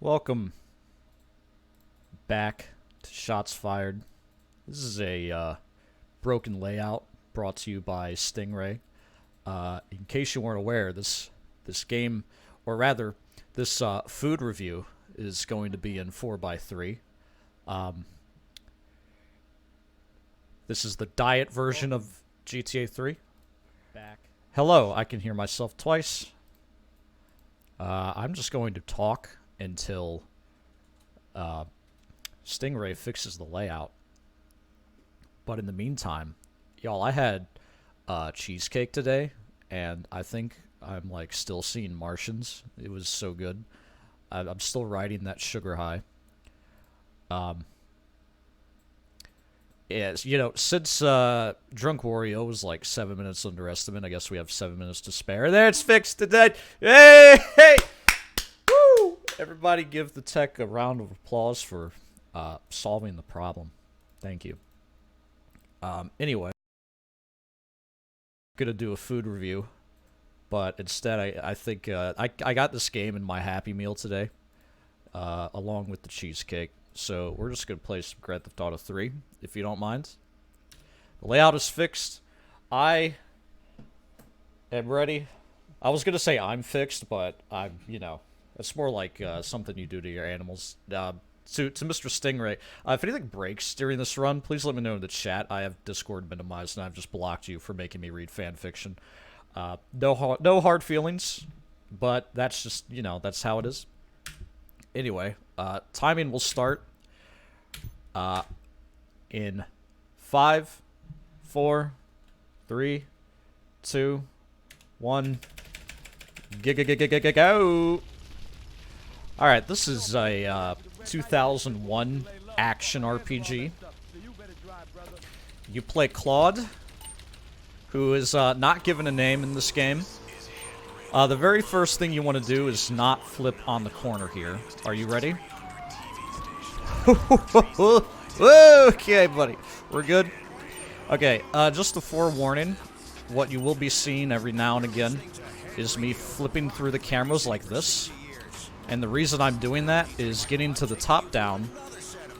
Welcome back to Shots Fired. This is a broken layout brought to you by Stingray. In case you weren't aware, this game, or rather, this food review is going to be in 4x3. This is the diet version of GTA 3. Back. Hello, I can hear myself twice. I'm just going to talk until Stingray fixes the layout. But in the meantime, y'all, I had cheesecake today, and I think I'm like still seeing Martians. It was so good. I'm still riding that sugar high. Yes, you know, since Drunk Wario was like 7 minutes under estimate, I guess we have 7 minutes to spare. There, it's fixed today. Hey, hey! Woo! Everybody give the tech a round of applause for solving the problem. Thank you. Anyway, I'm gonna do a food review, but instead I think I got this game in my Happy Meal today, along with the cheesecake. So we're just gonna play some Grand Theft Auto 3, if you don't mind. The layout is fixed. I am ready. I was gonna say I'm fixed, but I'm, you know, it's more like something you do to your animals. To Mr. Stingray, if anything breaks during this run, please let me know in the chat. I have Discord minimized, and I've just blocked you for making me read fan fiction. No hard feelings, but that's just, you know, that's how it is. Anyway, timing will start in 5, 4, 3, 2, 1. Go! Alright, this is a 2001 action RPG. You play Claude, who is not given a name in this game. The very first thing you want to do is not flip on the corner here. Are you ready? Okay, buddy. We're good? Okay, just a forewarning. What you will be seeing every now and again is me flipping through the cameras like this. And the reason I'm doing that is getting to the top-down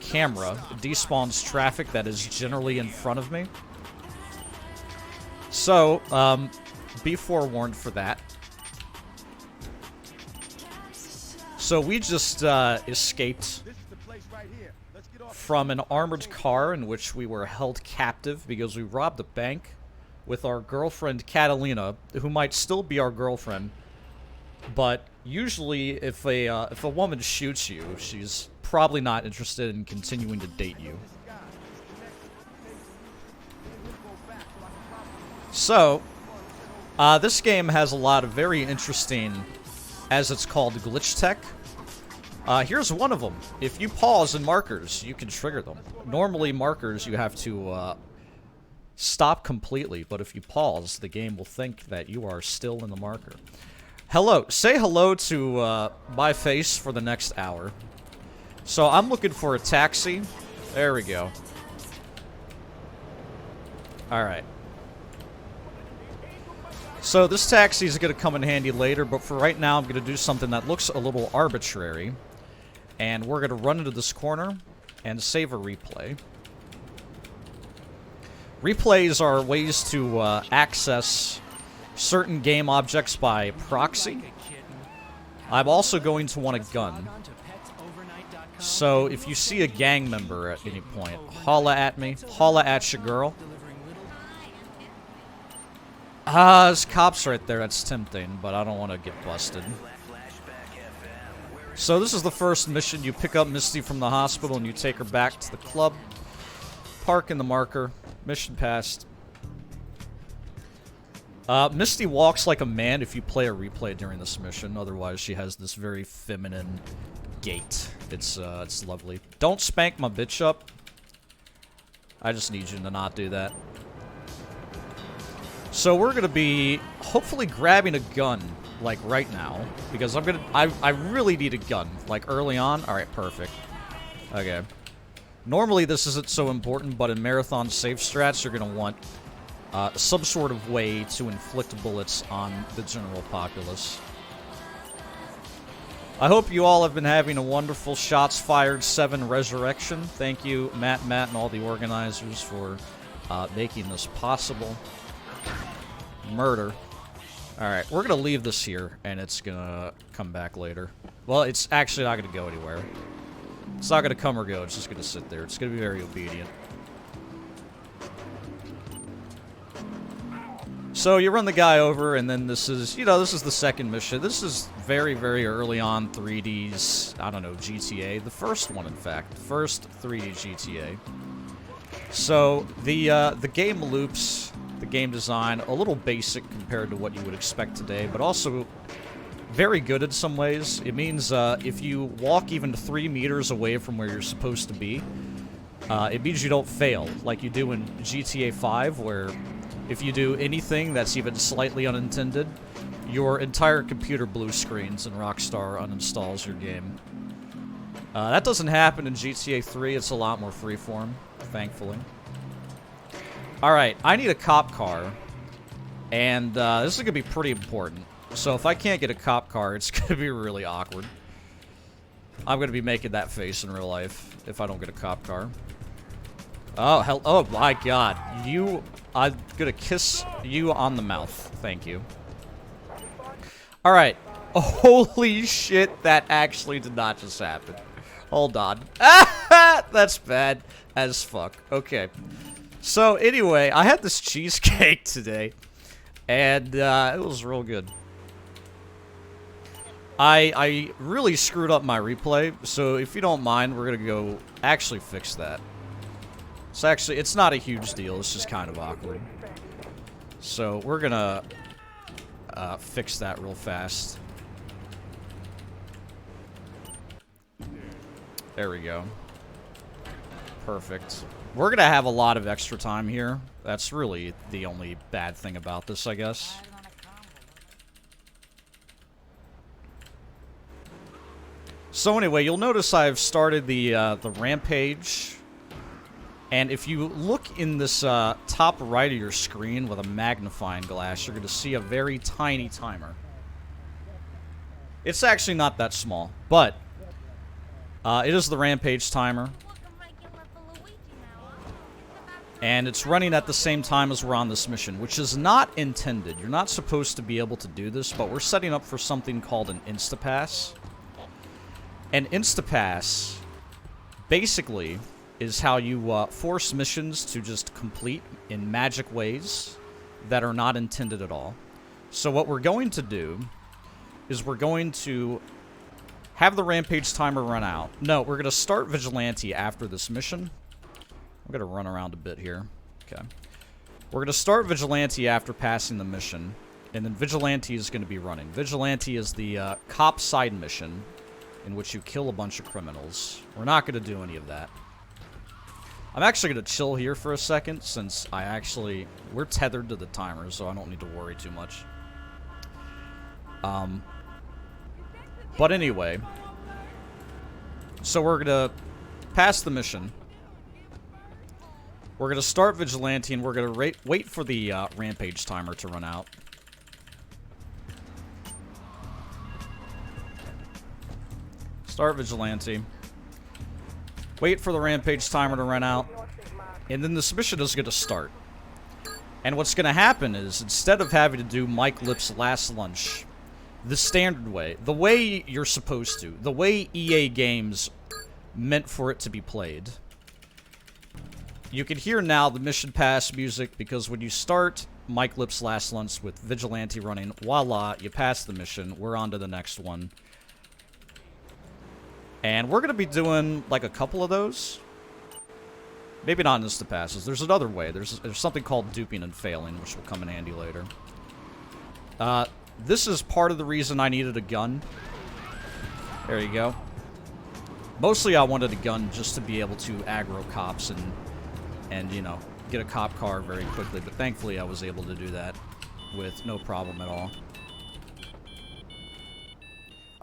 camera despawns traffic that is generally in front of me. So, be forewarned for that. So we just escaped from an armored car in which we were held captive because we robbed a bank with our girlfriend Catalina, who might still be our girlfriend. But usually, if a woman shoots you, she's probably not interested in continuing to date you. So, this game has a lot of very interesting, as it's called, glitch tech. Here's one of them. If you pause in markers, you can trigger them. Normally, markers you have to stop completely, but if you pause, the game will think that you are still in the marker. Hello. Say hello to my face for the next hour. So I'm looking for a taxi. There we go. Alright. So this taxi is going to come in handy later, but for right now I'm going to do something that looks a little arbitrary. And we're going to run into this corner and save a replay. Replays are ways to access certain game objects by proxy. I'm also going to want a gun. So if you see a gang member at any point, holla at me. Holla at your girl. There's cops right there. That's tempting, but I don't want to get busted. So this is the first mission. You pick up Misty from the hospital and you take her back to the club. Park in the marker. Mission passed. Misty walks like a man if you play a replay during this mission. Otherwise, she has this very feminine gait. It's lovely. Don't spank my bitch up. I just need you to not do that. So we're gonna be hopefully grabbing a gun, like right now, because I really need a gun, like early on. All right, perfect. Okay. Normally this isn't so important, but in marathon safe strats, you're gonna want some sort of way to inflict bullets on the general populace. I hope you all have been having a wonderful Shots Fired 7 Resurrection. Thank you, Matt, and all the organizers for making this possible. Murder. Alright, we're going to leave this here, and it's going to come back later. Well, it's actually not going to go anywhere. It's not going to come or go, it's just going to sit there. It's going to be very obedient. So you run the guy over, and then this is, you know, this is the second mission. This is very, very early on 3D's, I don't know, GTA. The first one, in fact. The first 3D GTA. So the game loops, the game design, a little basic compared to what you would expect today, but also very good in some ways. It means if you walk even 3 meters away from where you're supposed to be, it means you don't fail, like you do in GTA 5, where if you do anything that's even slightly unintended, your entire computer blue screens and Rockstar uninstalls your game. That doesn't happen in GTA 3. It's a lot more freeform, thankfully. Alright, I need a cop car, and this is going to be pretty important. So if I can't get a cop car, it's going to be really awkward. I'm going to be making that face in real life if I don't get a cop car. Oh, hell, oh my god. I'm gonna kiss you on the mouth. Thank you. Alright. Holy shit, that actually did not just happen. Hold on. That's bad as fuck. Okay. So, anyway, I had this cheesecake today, and it was real good. I really screwed up my replay, so if you don't mind, we're gonna go actually fix that. So actually, it's not a huge deal, it's just kind of awkward. So we're gonna fix that real fast. There we go. Perfect. We're gonna have a lot of extra time here. That's really the only bad thing about this, I guess. So anyway, you'll notice I've started the rampage. And if you look in this top right of your screen with a magnifying glass, you're going to see a very tiny timer. It's actually not that small, but it is the Rampage timer. And it's running at the same time as we're on this mission, which is not intended. You're not supposed to be able to do this, but we're setting up for something called an Instapass. An Instapass, basically, is how you force missions to just complete in magic ways that are not intended at all. So what we're going to do is we're going to have the Rampage timer run out. No, we're going to start Vigilante after this mission. I'm going to run around a bit here. Okay. We're going to start Vigilante after passing the mission, and then Vigilante is going to be running. Vigilante is the cop side mission in which you kill a bunch of criminals. We're not going to do any of that. I'm actually going to chill here for a second, since we're tethered to the timer, so I don't need to worry too much. But anyway, so we're going to pass the mission. We're going to start Vigilante, and we're going to wait for the Rampage timer to run out. Start Vigilante. Wait for the Rampage timer to run out, and then this mission is going to start. And what's going to happen is, instead of having to do Mike Lip's last lunch, the standard way, the way you're supposed to, the way EA games meant for it to be played, you can hear now the mission pass music, because when you start Mike Lip's last lunch with Vigilante running, voila, you pass the mission, we're on to the next one. And we're going to be doing, like, a couple of those. Maybe not Instapasses. There's another way. There's something called duping and failing, which will come in handy later. This is part of the reason I needed a gun. There you go. Mostly I wanted a gun just to be able to aggro cops and you know, get a cop car very quickly. But thankfully I was able to do that with no problem at all.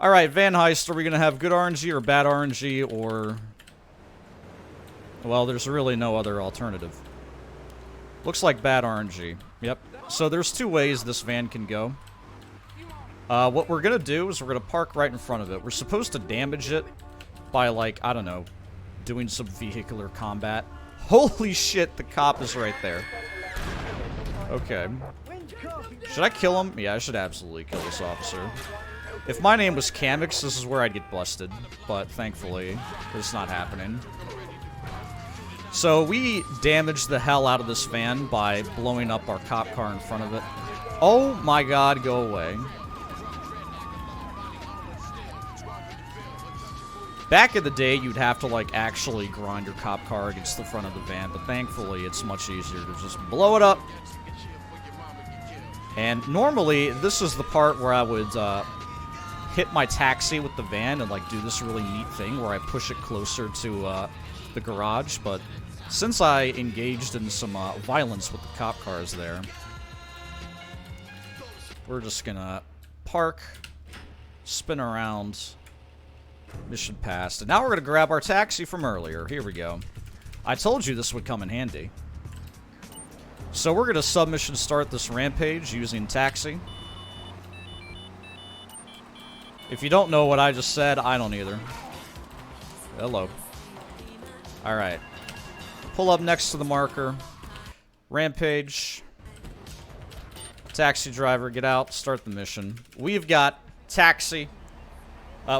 Alright, Van Heist, are we going to have good RNG or bad RNG, or... Well, there's really no other alternative. Looks like bad RNG. Yep. So there's two ways this van can go. What we're gonna do is we're gonna park right in front of it. We're supposed to damage it by, like, I don't know, doing some vehicular combat. Holy shit, the cop is right there. Okay. Should I kill him? Yeah, I should absolutely kill this officer. If my name was Kamix, this is where I'd get busted. But thankfully, it's not happening. So we damaged the hell out of this van by blowing up our cop car in front of it. Oh my god, go away. Back in the day, you'd have to, like, actually grind your cop car against the front of the van, but thankfully, it's much easier to just blow it up. And normally, this is the part where I would hit my taxi with the van and, like, do this really neat thing where I push it closer to the garage, but since I engaged in some violence with the cop cars there, we're just gonna park, spin around, mission passed, and now we're gonna grab our taxi from earlier. Here we go. I told you this would come in handy. So we're gonna submission start this rampage using taxi. If you don't know what I just said, I don't either. Hello. Alright. Pull up next to the marker. Rampage. Taxi driver, get out, start the mission. We've got taxi.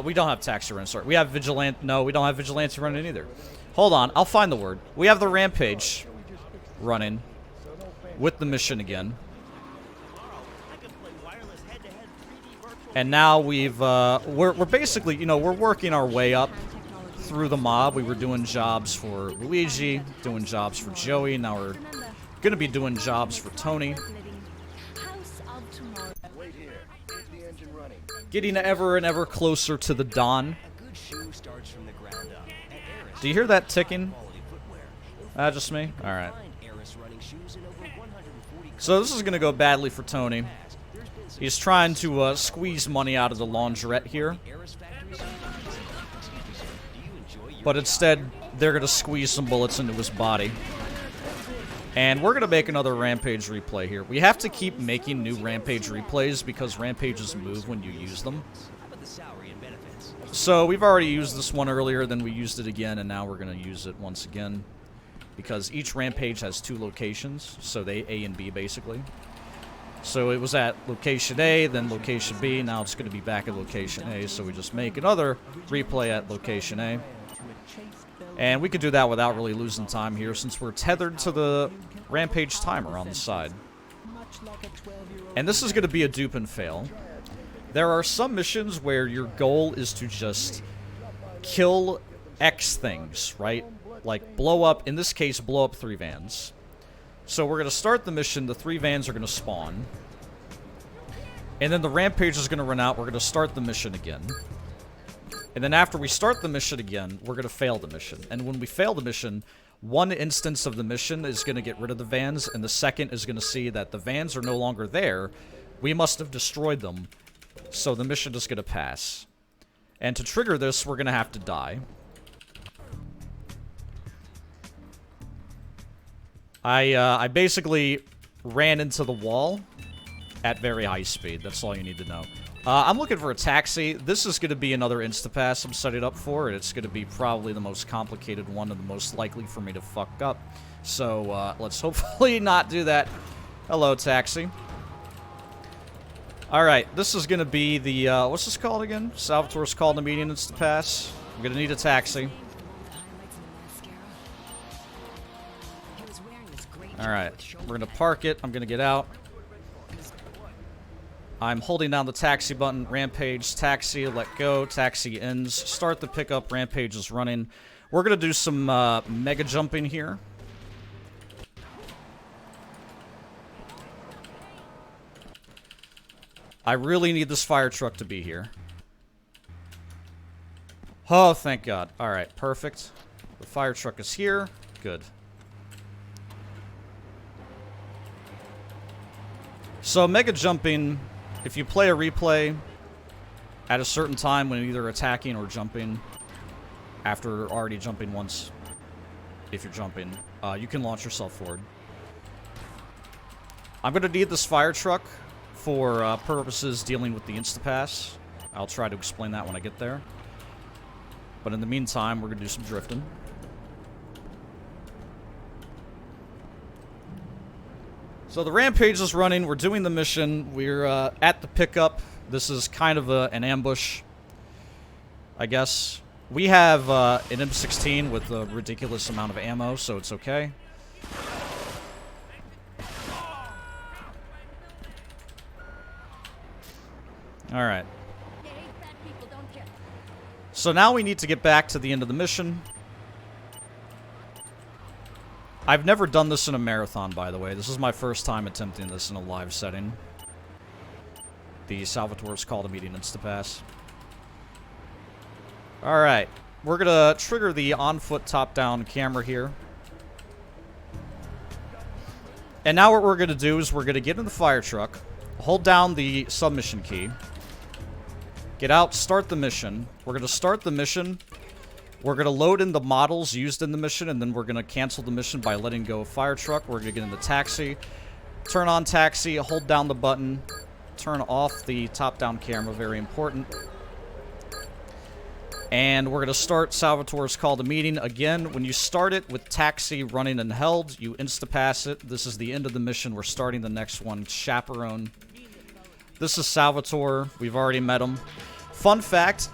We don't have taxi run start. We have vigilante. No, we don't have vigilante running either. Hold on, I'll find the word. We have the rampage running with the mission again. And now we're basically, you know, we're working our way up through the mob. We were doing jobs for Luigi, doing jobs for Joey. Now we're gonna be doing jobs for Tony. Getting ever and ever closer to the dawn. Do you hear that ticking? Just me? Alright. So this is going to go badly for Tony. He's trying to squeeze money out of the laundrette here. But instead, they're going to squeeze some bullets into his body. And we're going to make another Rampage replay here. We have to keep making new Rampage replays because Rampages move when you use them. So we've already used this one earlier, then we used it again, and now we're going to use it once again. Because each Rampage has 2 locations, so they A and B basically. So it was at location A, then location B, now it's going to be back at location A, so we just make another replay at location A. And we could do that without really losing time here, since we're tethered to the Rampage timer on the side. And this is going to be a dupe and fail. There are some missions where your goal is to just kill X things, right? Like, blow up, in this case, blow up 3 vans. So we're going to start the mission, the 3 vans are going to spawn. And then the Rampage is going to run out, we're going to start the mission again. And then after we start the mission again, we're going to fail the mission. And when we fail the mission, one instance of the mission is going to get rid of the vans, and the second is going to see that the vans are no longer there. We must have destroyed them, so the mission is going to pass. And to trigger this, we're going to have to die. I basically ran into the wall at very high speed. That's all you need to know. I'm looking for a taxi. This is going to be another Instapass I'm setting up for, and it's going to be probably the most complicated one and the most likely for me to fuck up. So, let's hopefully not do that. Hello, taxi. Alright, this is going to be the, what's this called again? Salvatore's called a meeting Instapass. I'm going to need a taxi. Alright, we're going to park it. I'm going to get out. I'm holding down the taxi button. Rampage, taxi, let go. Taxi ends. Start the pickup. Rampage is running. We're going to do some mega jumping here. I really need this fire truck to be here. Oh, thank God. Alright, perfect. The fire truck is here. Good. So, mega jumping, if you play a replay at a certain time when either attacking or jumping, after already jumping once, if you're jumping, you can launch yourself forward. I'm going to need this fire truck for purposes dealing with the Instapass. I'll try to explain that when I get there. But in the meantime, we're going to do some drifting. So the Rampage is running. We're doing the mission. We're at the pickup. This is kind of an ambush, I guess. We have an M16 with a ridiculous amount of ammo, so it's okay. Alright. So now we need to get back to the end of the mission. I've never done this in a marathon, by the way. This is my first time attempting this in a live setting. The Salvatore's Call to Meeting Instapass. Alright. We're gonna trigger the on-foot top-down camera here. And now what we're gonna do is we're gonna get in the fire truck, hold down the submission key, get out, start the mission. We're going to start the mission. We're going to load in the models used in the mission, and then we're going to cancel the mission by letting go of fire truck. We're going to get in the taxi, turn on taxi, hold down the button, turn off the top-down camera, very important. And we're going to start Salvatore's Call to Meeting. Again, when you start it with taxi running and held, you insta-pass it. This is the end of the mission. We're starting the next one, Chaperone. This is Salvatore. We've already met him. Fun fact,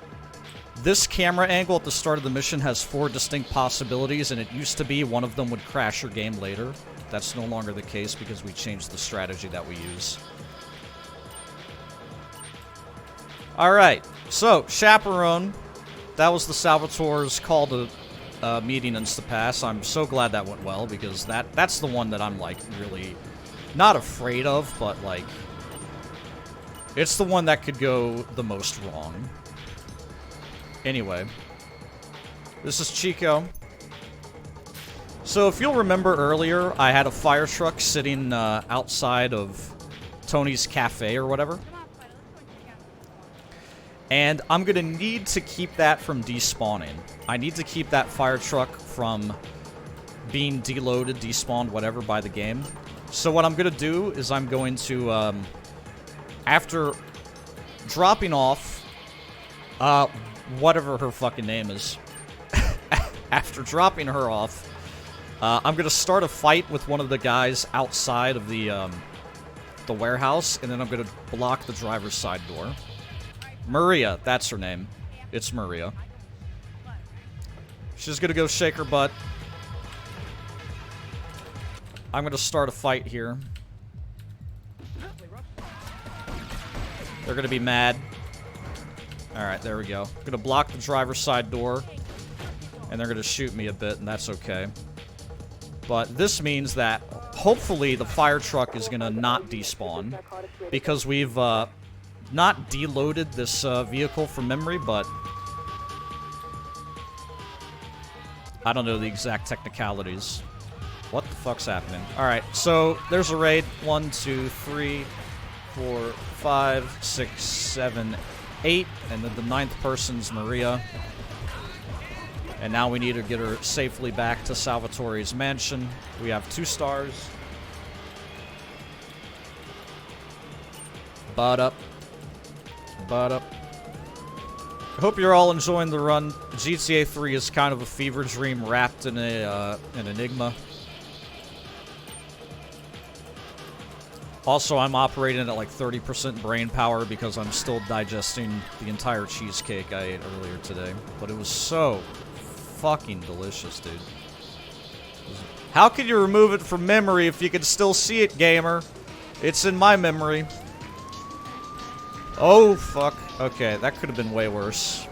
this camera angle at the start of the mission has 4 distinct possibilities, and it used to be one of them would crash your game later. That's no longer the case because we changed the strategy that we use. Alright, so, Chaperone. That was the Salvatore's Call to Meeting Instapass. I'm so glad that went well, because that's the one that I'm, like, really not afraid of, but, like, it's the one that could go the most wrong. Anyway. This is Chico. So if you'll remember earlier, I had a fire truck sitting outside of Tony's Cafe or whatever. And I'm going to need to keep that from despawning. I need to keep that fire truck from being deloaded, despawned, whatever, by the game. So what I'm going to do is I'm going to... after dropping off, whatever her fucking name is, after dropping her off, I'm gonna start a fight with one of the guys outside of the warehouse, and then I'm gonna block the driver's side door. Maria, that's her name. It's Maria. She's gonna go shake her butt. I'm gonna start a fight here. They're gonna be mad. Alright, there we go. I'm gonna block the driver's side door. And they're gonna shoot me a bit, and that's okay. But this means that, hopefully, the fire truck is gonna not despawn. Because we've, not deloaded this, vehicle from memory, but... I don't know the exact technicalities. What the fuck's happening? Alright, so, there's a raid. 1, 2, 3... 4, 5, 6, 7, 8, and then the 9th person's Maria. And now we need to get her safely back to Salvatore's mansion. We have 2 stars. Butt up. Butt up. I hope you're all enjoying the run. GTA 3 is kind of a fever dream wrapped in an enigma. Also, I'm operating at like 30% brain power because I'm still digesting the entire cheesecake I ate earlier today. But it was so fucking delicious, dude. How can you remove it from memory if you can still see it, gamer? It's in my memory. Oh, fuck. Okay, that could have been way worse.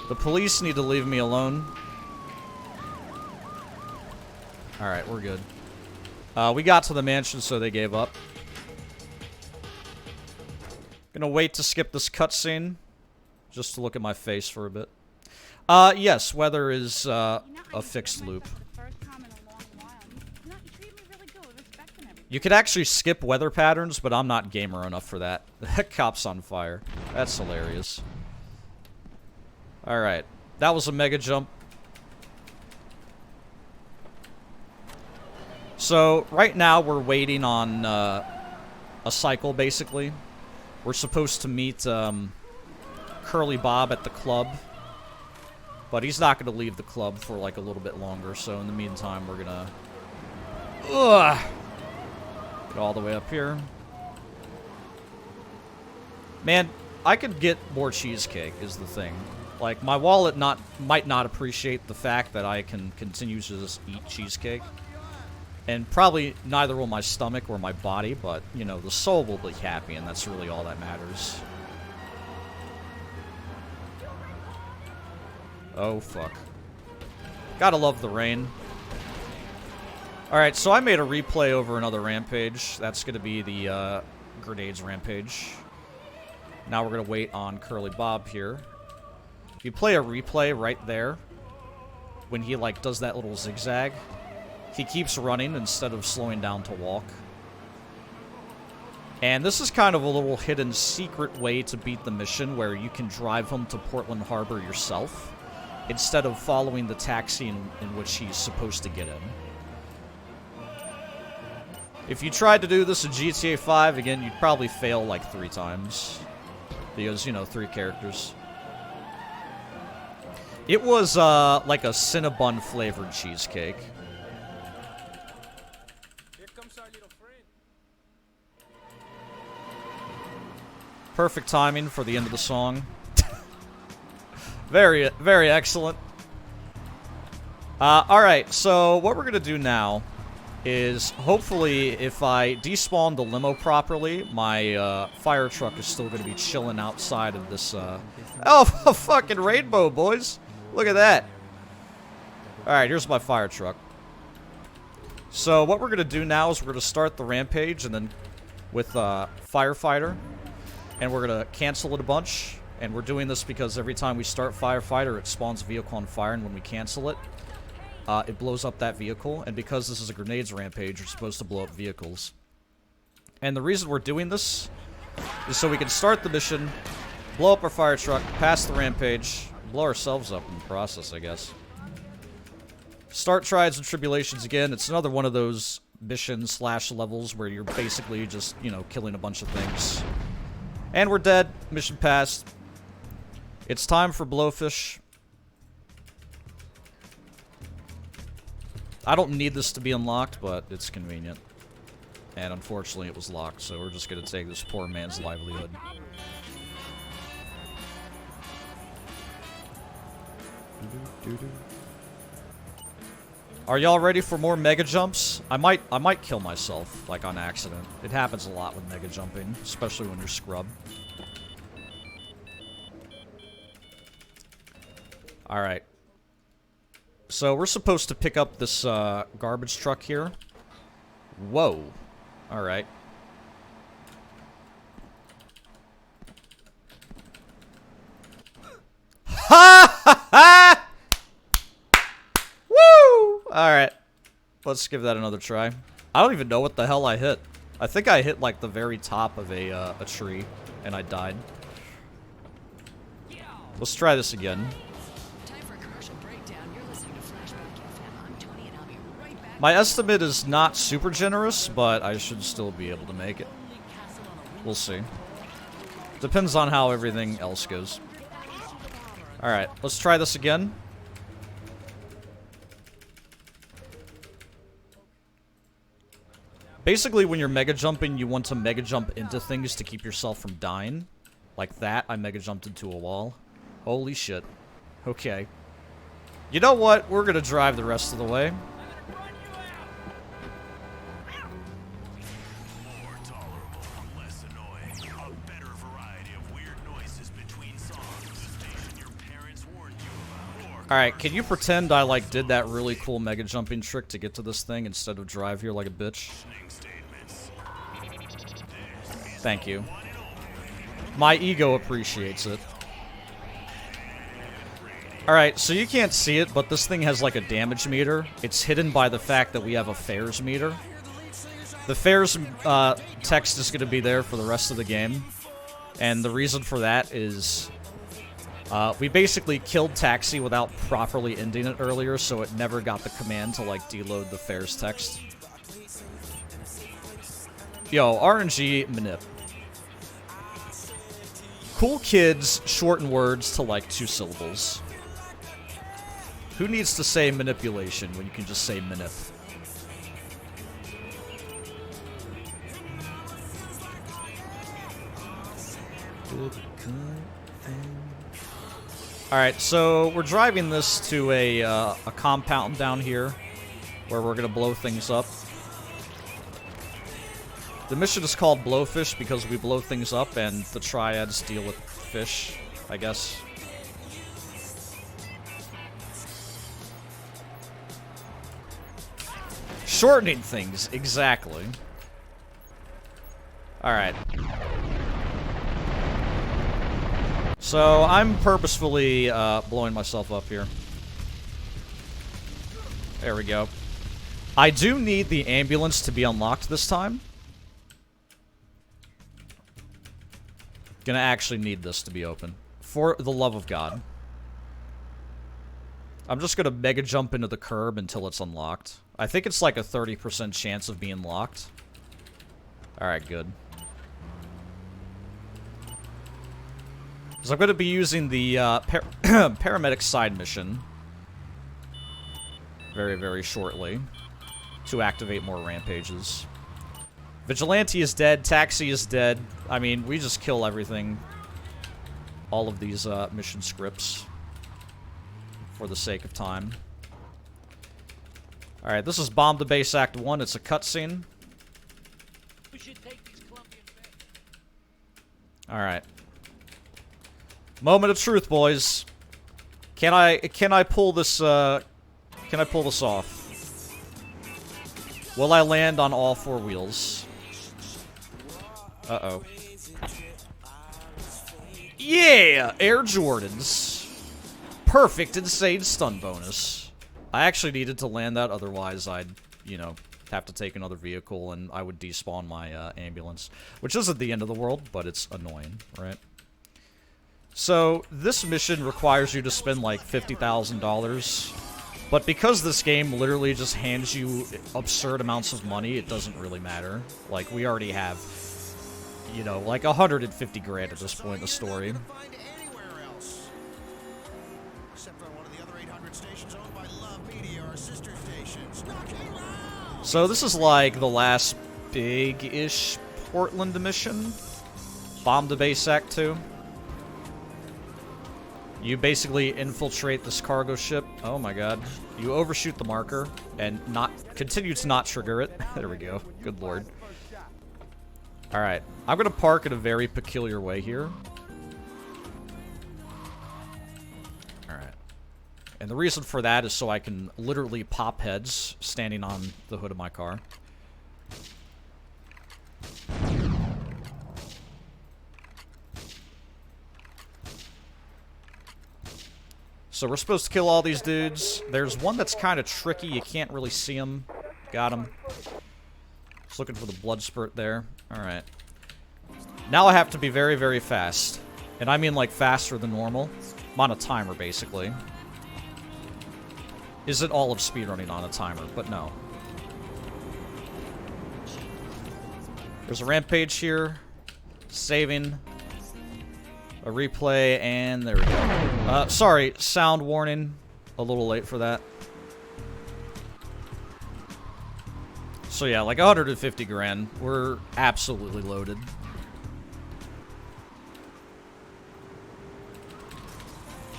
The police need to leave me alone. Alright, we're good. We got to the mansion, so they gave up. Gonna wait to skip this cutscene, just to look at my face for a bit. Yes, weather is a fixed loop. You could actually skip weather patterns, but I'm not gamer enough for that. That cop's on fire. That's hilarious. Alright, that was a mega jump. So, right now we're waiting on a cycle, basically. We're supposed to meet Curly Bob at the club, but he's not going to leave the club for like a little bit longer, so in the meantime we're gonna get all the way up here. Man, I could get more cheesecake is the thing. Like, my wallet might not appreciate the fact that I can continue to just eat cheesecake. And probably neither will my stomach or my body, but, you know, the soul will be happy, and that's really all that matters. Oh, fuck. Gotta love the rain. Alright, so I made a replay over another rampage. That's gonna be the, grenades rampage. Now we're gonna wait on Curly Bob here. If you play a replay right there, when he, like, does that little zigzag, he keeps running instead of slowing down to walk. And this is kind of a little hidden secret way to beat the mission where you can drive him to Portland Harbor yourself instead of following the taxi in which he's supposed to get in. If you tried to do this in GTA 5, again, you'd probably fail like 3 times. Because, you know, 3 characters. It was, like a Cinnabon flavored cheesecake. Here comes our little friend. Perfect timing for the end of the song. Very, very excellent. Alright, so what we're gonna do now is, hopefully, if I despawn the limo properly, my, fire truck is still gonna be chilling outside of this, Oh, a fucking rainbow, boys! Look at that! Alright, here's my fire truck. So, what we're gonna do now is we're gonna start the rampage, and then, with, Firefighter, and we're gonna cancel it a bunch, and we're doing this because every time we start Firefighter, it spawns a vehicle on fire, and when we cancel it, it blows up that vehicle, and because this is a grenades rampage, you're supposed to blow up vehicles. And the reason we're doing this is so we can start the mission, blow up our fire truck, pass the rampage, blow ourselves up in the process, I guess. Start Trials and Tribulations again. It's another one of those missions / levels where you're basically just, you know, killing a bunch of things. And we're dead. Mission passed. It's time for Blowfish. I don't need this to be unlocked, but it's convenient. And unfortunately it was locked, so we're just gonna take this poor man's livelihood. Are y'all ready for more mega jumps? I might kill myself, like, on accident. It happens a lot with mega jumping, especially when you're scrub. Alright. So, we're supposed to pick up this, garbage truck here. Whoa. Alright. Ha ha ha! Woo! Alright. Let's give that another try. I don't even know what the hell I hit. I think I hit, like, the very top of a tree, and I died. Let's try this again. My estimate is not super generous, but I should still be able to make it. We'll see. Depends on how everything else goes. Alright, let's try this again. Basically, when you're mega jumping, you want to mega jump into things to keep yourself from dying. Like that, I mega jumped into a wall. Holy shit. Okay. You know what? We're gonna drive the rest of the way. Alright, can you pretend I, like, did that really cool mega jumping trick to get to this thing instead of drive here like a bitch? Thank you. My ego appreciates it. Alright, so you can't see it, but this thing has, like, a damage meter. It's hidden by the fact that we have a fares meter. The fares text is going to be there for the rest of the game. And the reason for that is... we basically killed Taxi without properly ending it earlier, so it never got the command to, like, deload the fares text. Yo, RNG manip. Cool kids shorten words to like 2 syllables. Who needs to say manipulation when you can just say manip? Alright, so we're driving this to a compound down here where we're gonna blow things up. The mission is called Blowfish because we blow things up and the triads deal with fish, I guess. Shortening things, exactly. Alright. So, I'm purposefully blowing myself up here. There we go. I do need the ambulance to be unlocked this time. Gonna actually need this to be open. For the love of God. I'm just gonna mega jump into the curb until it's unlocked. I think it's like a 30% chance of being locked. Alright, good. So I'm gonna be using the paramedic side mission very, very shortly to activate more rampages. Vigilante is dead, Taxi is dead. I mean, we just kill everything. All of these mission scripts for the sake of time. Alright, this is Bomb the Base Act 1. It's a cutscene. We should take these Colombian back. Alright. Moment of truth, boys. Can I pull this off? Will I land on all 4 wheels? Uh-oh. Yeah! Air Jordans. Perfect insane stun bonus. I actually needed to land that, otherwise I'd, you know, have to take another vehicle and I would despawn my ambulance. Which isn't the end of the world, but it's annoying, right? So, this mission requires you to spend like $50,000. But because this game literally just hands you absurd amounts of money, it doesn't really matter. Like, we already have, you know, like 150 grand at this point in the story. So this is like the last big-ish Portland mission. Bomb the Base Act 2. You basically infiltrate this cargo ship. Oh my god. You overshoot the marker and continue to not trigger it. There we go. Good lord. Alright. I'm gonna park in a very peculiar way here. Alright. And the reason for that is so I can literally pop heads standing on the hood of my car. So we're supposed to kill all these dudes. There's one that's kind of tricky. You can't really see him. Got him. Just looking for the blood spurt there. Alright. Now I have to be very, very fast. And I mean like faster than normal. I'm on a timer, basically. Isn't all of speedrunning on a timer, but no. There's a rampage here. Saving. A replay, and there we go. Sorry, sound warning. A little late for that. So yeah, like 150 grand. We're absolutely loaded.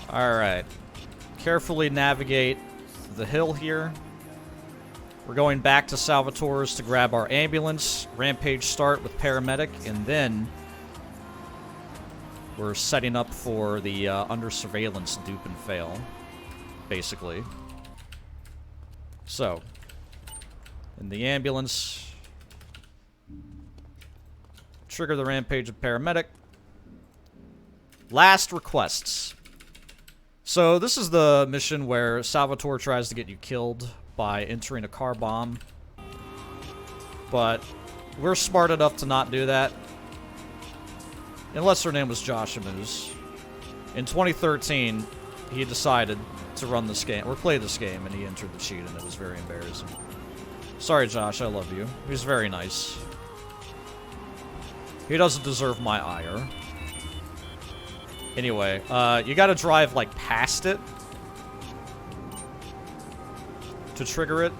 Alright. Carefully navigate the hill here. We're going back to Salvatore's to grab our ambulance. Rampage start with paramedic, and then we're setting up for the under surveillance dupe and fail, basically. So, in the ambulance, trigger the rampage of paramedic. Last requests. So this is the mission where Salvatore tries to get you killed by entering a car bomb. But we're smart enough to not do that. Unless her name was Josh Amuse. In 2013, he decided to run this game, or play this game, and he entered the cheat, and it was very embarrassing. Sorry, Josh, I love you. He was very nice. He doesn't deserve my ire. Anyway, you gotta drive, like, past it to trigger it.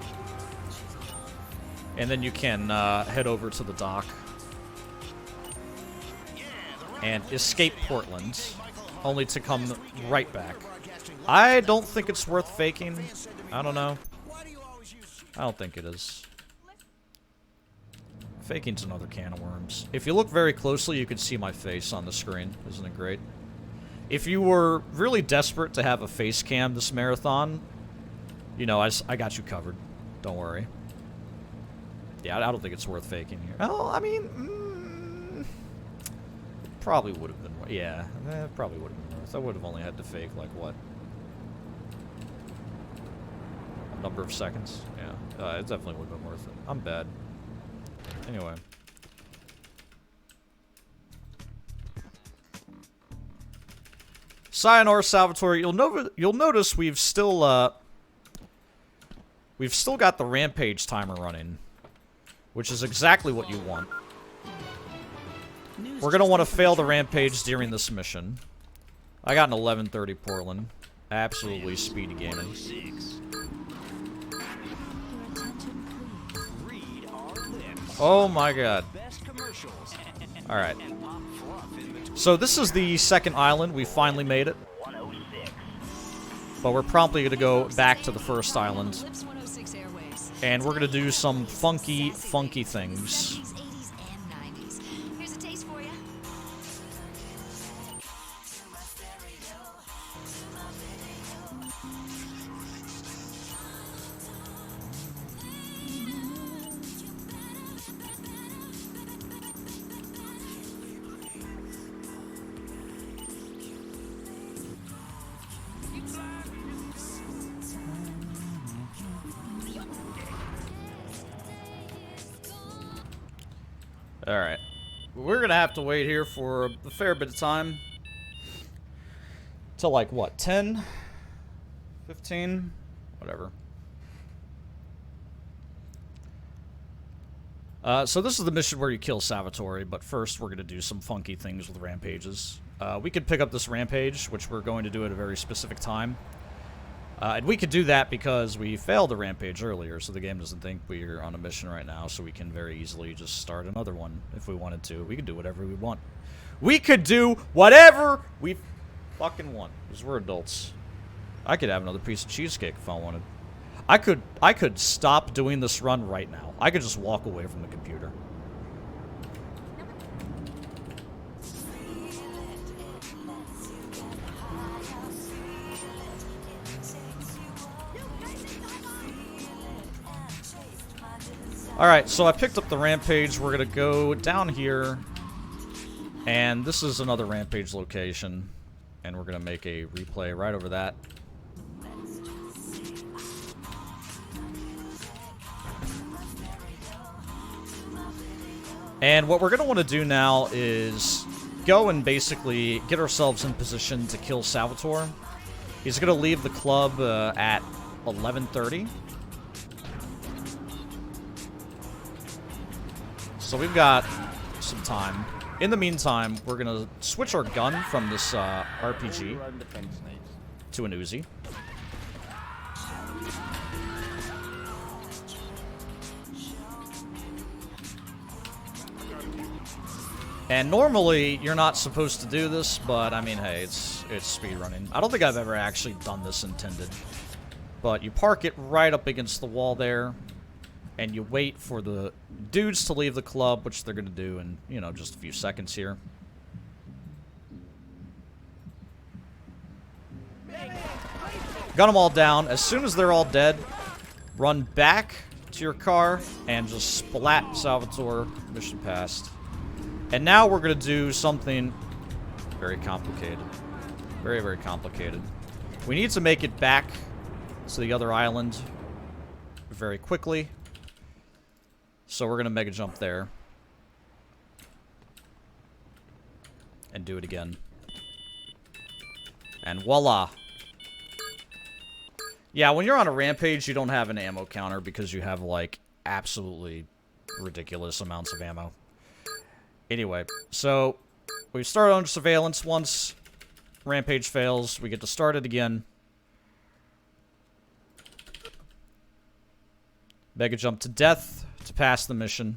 And then you can head over to the dock and escape Portland, only to come right back. I don't think it's worth faking. I don't know. I don't think it is. Faking's another can of worms. If you look very closely, you can see my face on the screen. Isn't it great? If you were really desperate to have a face cam this marathon, you know, I got you covered. Don't worry. Yeah, I don't think it's worth faking here. Oh, I mean, probably would have been. Yeah, probably would have been worth. I would have only had to fake like what? A number of seconds. Yeah, it definitely would have been worth it. I'm bad. Anyway. Sayonara, Salvatore. You'll notice we've still got the rampage timer running, which is exactly what you want. We're gonna want to fail the rampage during this mission. I got an 11:30 Portland. Absolutely speedy gaming. Oh my god. Alright. So this is the second island. We finally made it. But we're promptly going to go back to the first island. And we're going to do some funky things. Alright. We're gonna have to wait here for a fair bit of time. Till like, what, 10? 15? Whatever. So this is the mission where you kill Salvatore, but first we're gonna do some funky things with rampages. We could pick up this rampage, which we're going to do at a very specific time. And we could do that because we failed the rampage earlier, so the game doesn't think we're on a mission right now, so we can very easily just start another one if we wanted to. We could do whatever we want. We could do whatever we fucking want, because we're adults. I could have another piece of cheesecake if I wanted. I could stop doing this run right now. I could just walk away from the computer. Alright, so I picked up the rampage. We're gonna go down here. And this is another rampage location. And we're gonna make a replay right over that. And what we're gonna want to do now is go and basically get ourselves in position to kill Salvatore. He's gonna leave the club at 11:30. So we've got some time. In the meantime, we're gonna switch our gun from this RPG to an Uzi. And normally, you're not supposed to do this, but I mean, hey, it's speedrunning. I don't think I've ever actually done this intended. But you park it right up against the wall there, and you wait for the dudes to leave the club, which they're gonna do in, you know, just a few seconds here. Gun them all down. As soon as they're all dead, run back to your car and just splat Salvatore. Mission passed. And now we're going to do something very complicated. Very, very complicated. We need to make it back to the other island very quickly. So we're going to make a jump there. And do it again. And voila. Yeah, when you're on a rampage, you don't have an ammo counter because you have, like, absolutely ridiculous amounts of ammo. Anyway, so we started on surveillance once. Rampage fails. We get to start it again. Mega jump to death to pass the mission.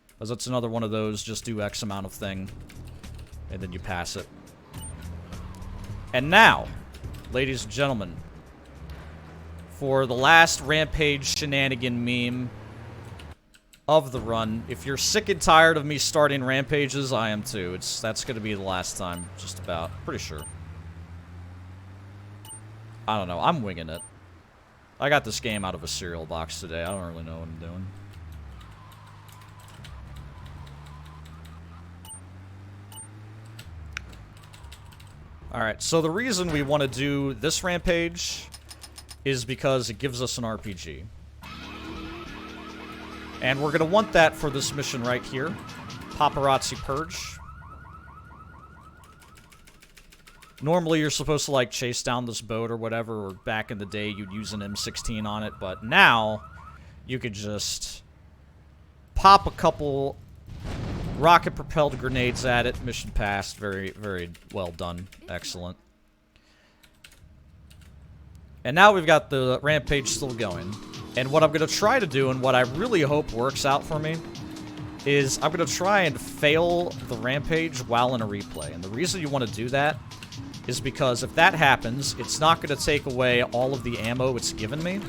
Because it's another one of those, just do X amount of thing. And then you pass it. And now, ladies and gentlemen, for the last Rampage shenanigan meme of the run. If you're sick and tired of me starting rampages, I am too. That's gonna be the last time, just about. Pretty sure. I don't know. I'm winging it. I got this game out of a cereal box today. I don't really know what I'm doing. Alright, so the reason we want to do this rampage is because it gives us an RPG. And we're going to want that for this mission right here. Paparazzi Purge. Normally you're supposed to, like, chase down this boat or whatever, or back in the day you'd use an M16 on it, but now you could just pop a couple rocket-propelled grenades at it. Mission passed. Very, very well done. Excellent. And now we've got the rampage still going. And what I'm going to try to do, and what I really hope works out for me, is I'm going to try and fail the rampage while in a replay. And the reason you want to do that is because if that happens, it's not going to take away all of the ammo it's given me.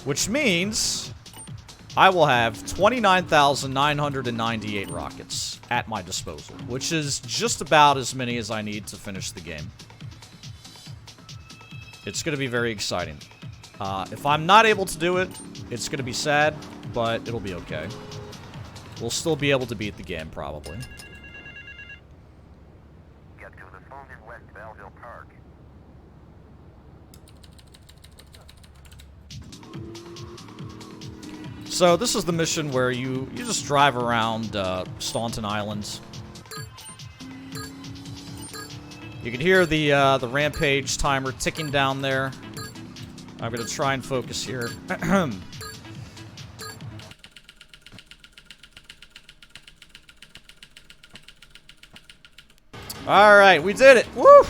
Which means I will have 29,998 rockets at my disposal, which is just about as many as I need to finish the game. It's going to be very exciting. If I'm not able to do it, it's going to be sad, but it'll be okay. We'll still be able to beat the game, probably. Get to the phone in West Belleville Park. So this is the mission where you just drive around Staunton Island. You can hear the rampage timer ticking down there. I'm gonna try and focus here. All right, we did it. Woo!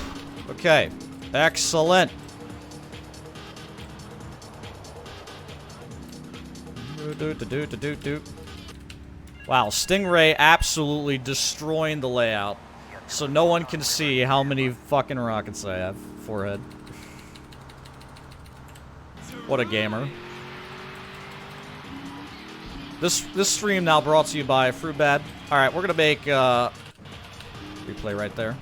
Okay, excellent. Wow, Stingray absolutely destroying the layout. So no one can see how many fucking rockets I have. Forehead. What a gamer. This stream now brought to you by Fruitbad. Alright, we're gonna make replay right there.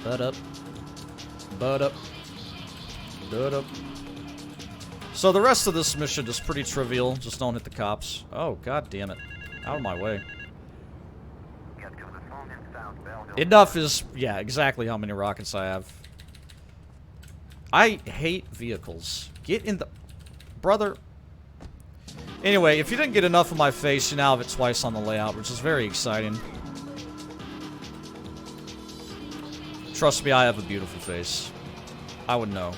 Butt up. Butt up. Butt up. So the rest of this mission is pretty trivial. Just don't hit the cops. Oh, god damn it. Out of my way. Enough is... yeah, exactly how many rockets I have. I hate vehicles. Get in the... brother. Anyway, if you didn't get enough of my face, you now have it twice on the layout, which is very exciting. Trust me, I have a beautiful face. I would know.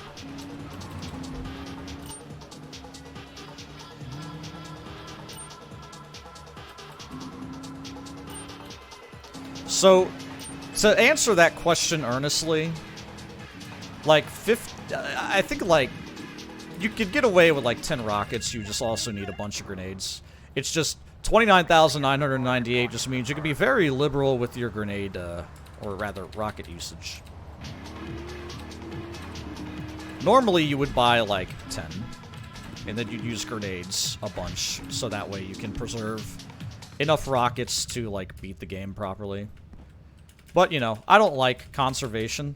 So, to answer that question earnestly, like, I think, like, you could get away with, like, 10 rockets, you just also need a bunch of grenades. It's just, 29,998 just means you can be very liberal with your grenade, or rather, rocket usage. Normally, you would buy, like, 10, and then you'd use grenades a bunch, so that way you can preserve enough rockets to, like, beat the game properly. But, you know, I don't like conservation,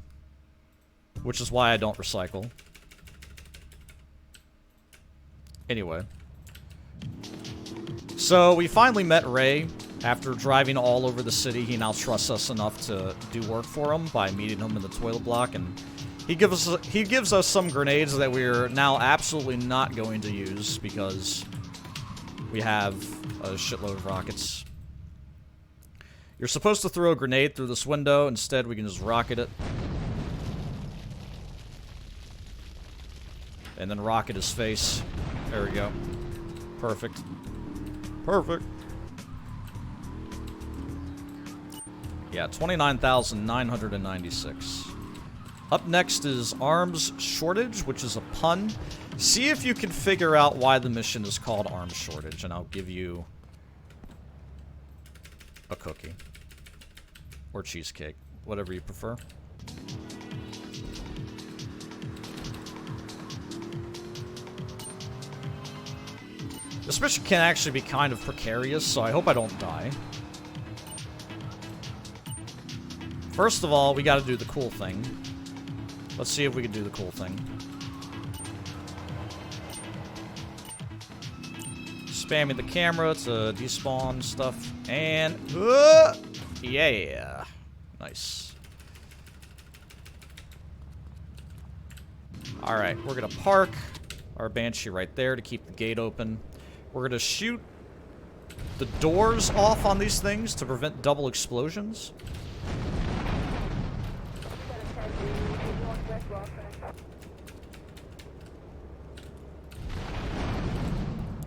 which is why I don't recycle. Anyway. So, we finally met Ray. After driving all over the city, he now trusts us enough to do work for him by meeting him in the toilet block, and he gives us some grenades that we're now absolutely not going to use because we have a shitload of rockets. You're supposed to throw a grenade through this window. Instead, we can just rocket it. And then rocket his face. There we go. Perfect. Perfect. Yeah, 29,996. Up next is Arms Shortage, which is a pun. See if you can figure out why the mission is called Arms Shortage, and I'll give you a cookie. Or cheesecake. Whatever you prefer. This mission can actually be kind of precarious, so I hope I don't die. First of all, we gotta do the cool thing. Let's see if we can do the cool thing. Spamming the camera to despawn stuff, and... yeah! Nice. Alright, we're gonna park our Banshee right there to keep the gate open. We're gonna shoot the doors off on these things to prevent double explosions.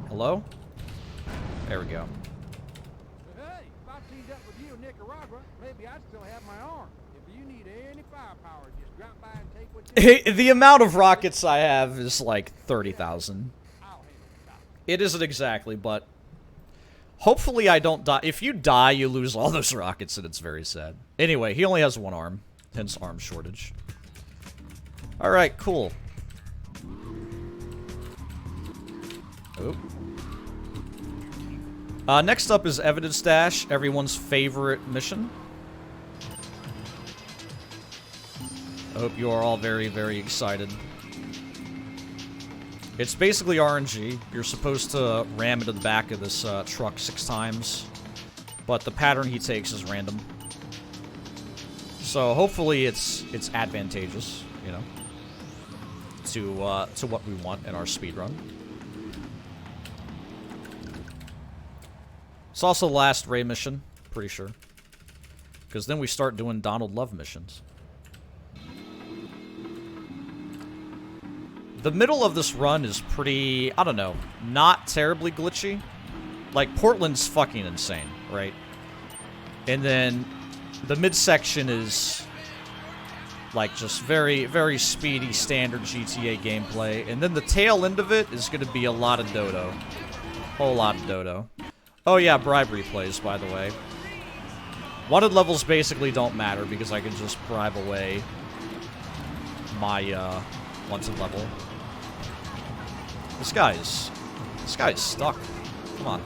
Hello? There we go. Hey, if I teamed up with you in Nicaragua, maybe I'd still have my arm. If you need any firepower, just drop by and take what you The amount of rockets I have is like 30,000. I'll handle it. It isn't exactly, but hopefully I don't die. If you die, you lose all those rockets, and it's very sad. Anyway, he only has one arm, hence arm shortage. Alright, cool. Oop. Next up is Evidence Dash, everyone's favorite mission. I hope you are all very, very excited. It's basically RNG. You're supposed to ram into the back of this truck 6 times, but the pattern he takes is random. So hopefully it's advantageous, you know, to what we want in our speedrun. It's also the last Ray mission, pretty sure. Because then we start doing Donald Love missions. The middle of this run is pretty, I don't know, not terribly glitchy. Like, Portland's fucking insane, right? And then the midsection is, like, just very, very speedy, standard GTA gameplay. And then the tail end of it is going to be a lot of dodo. Whole lot of dodo. Oh yeah, bribery plays, by the way. Wanted levels basically don't matter because I can just bribe away my wanted level. This guy is stuck. Come on.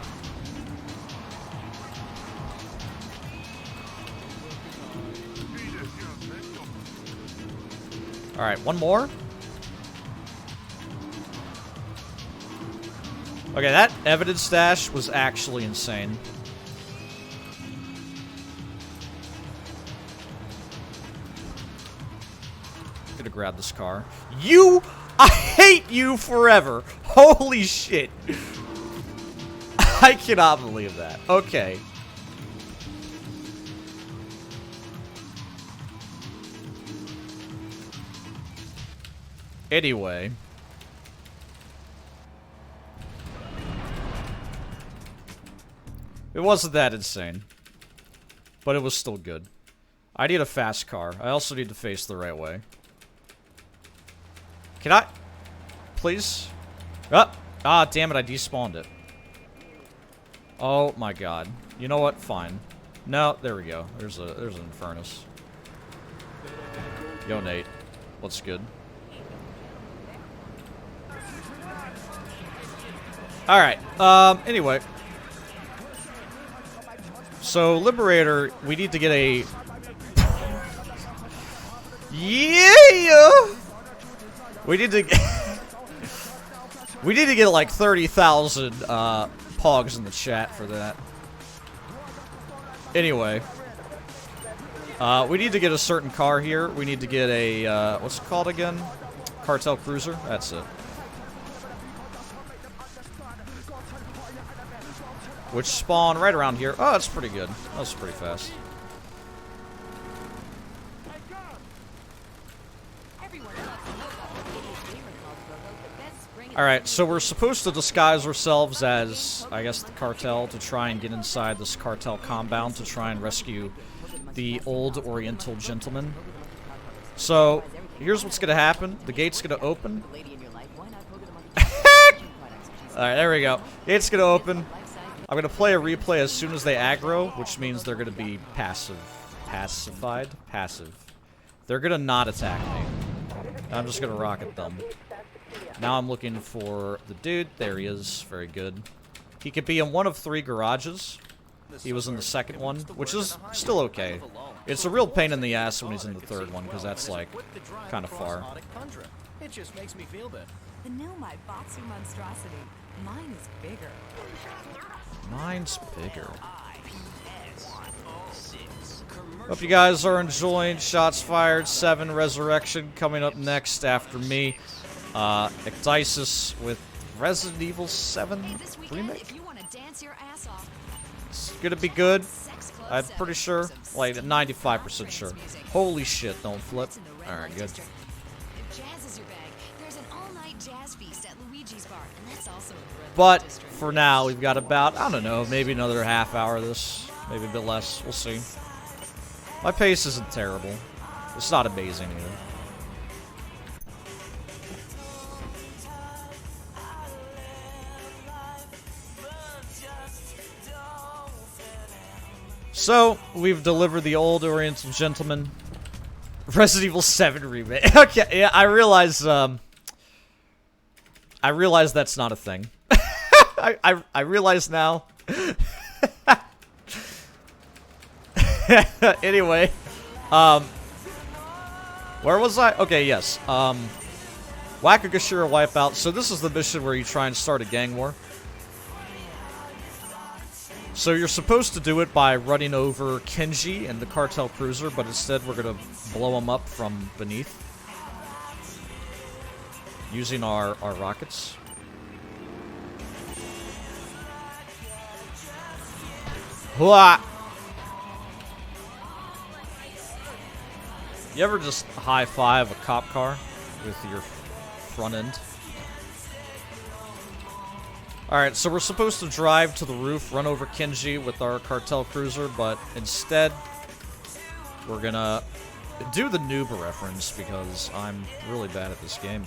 Alright, one more. Okay, that evidence stash was actually insane. I'm gonna grab this car. You! I hate you forever! Holy shit! I cannot believe that. Okay. Anyway. It wasn't that insane. But it was still good. I need a fast car. I also need to face the right way. Can I? Please? Ah, damn it, I despawned it. Oh my god. You know what? Fine. No, there we go. There's an Infernus. Yo, Nate. What's good? Alright, anyway. So, Liberator, we need to get a... Yeah! We need to get... we need to get like 30,000 pogs in the chat for that. Anyway. We need to get a certain car here. We need to get a, what's it called again? Cartel Cruiser? That's it. Which spawn right around here. Oh, that's pretty good. That was pretty fast. Alright, so we're supposed to disguise ourselves as, I guess, the cartel to try and get inside this cartel compound to try and rescue the old Oriental gentleman. So, here's what's gonna happen. The gate's gonna open. Alright, there we go. Gate's gonna open. I'm gonna play a replay as soon as they aggro, which means they're gonna be pacified? Passive. They're gonna not attack me. I'm just gonna rocket them. Now I'm looking for the dude. There he is. Very good. He could be in one of 3 garages. He was in the second one, which is still okay. It's a real pain in the ass when he's in the third one, because that's, like, kind of far. It just makes me feel better. The new my Botsu monstrosity. Mine is bigger. Mine's bigger. Hope you guys are enjoying Shots Fired 7 Resurrection coming up next after me. Ecdysis with Resident Evil 7 remake. It's gonna be good. I'm pretty sure. Like 95% sure. Holy shit, don't flip. Alright, good. But for now, we've got about, I don't know, maybe another half hour of this. Maybe a bit less. We'll see. My pace isn't terrible. It's not amazing either. So, we've delivered the old Oriental gentleman. Resident Evil 7 remake. Okay, yeah, I realize that's not a thing. I realize now. Anyway, where was I? Okay, yes. Wakagashira Wipeout. So this is the mission where you try and start a gang war. So you're supposed to do it by running over Kenji and the cartel cruiser, but instead we're gonna blow him up from beneath using our rockets. Hua! You ever just high-five a cop car with your front end? Alright, so we're supposed to drive to the roof, run over Kenji with our cartel cruiser, but instead, we're gonna do the noob reference because I'm really bad at this game.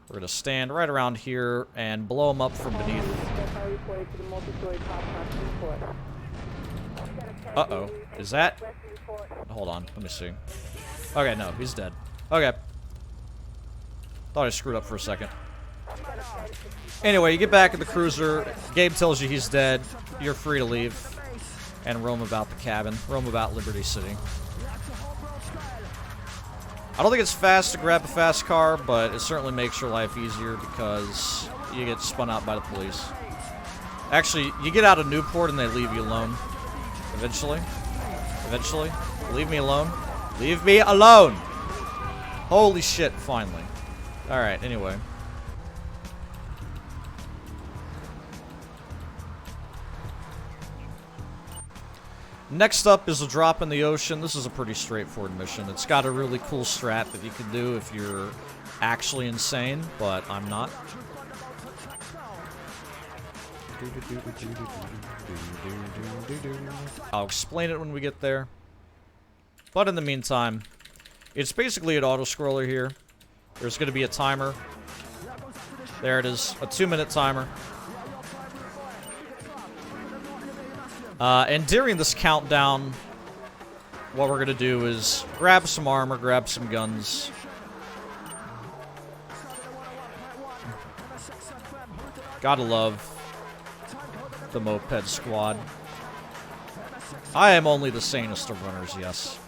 We're gonna stand right around here and blow him up from beneath. Uh-oh. Is that... Hold on, let me see. Okay, no, he's dead. Okay. Thought I screwed up for a second. Anyway, you get back in the cruiser. Gabe tells you he's dead. You're free to leave and roam about the cabin. Roam about Liberty City. I don't think it's fast to grab a fast car, but it certainly makes your life easier because you get spun out by the police. Actually, you get out of Newport and they leave you alone. Eventually. Eventually. Leave me alone. Leave me alone! Holy shit, finally. Alright, anyway. Next up is a drop in the ocean. This is a pretty straightforward mission. It's got a really cool strat that you can do if you're actually insane, but I'm not. I'll explain it when we get there. But in the meantime, it's basically an auto-scroller here. There's going to be a timer. There it is, a 2-minute timer. And during this countdown, what we're going to do is grab some armor, grab some guns. Gotta love the Moped Squad. I am only the sanest of runners, yes.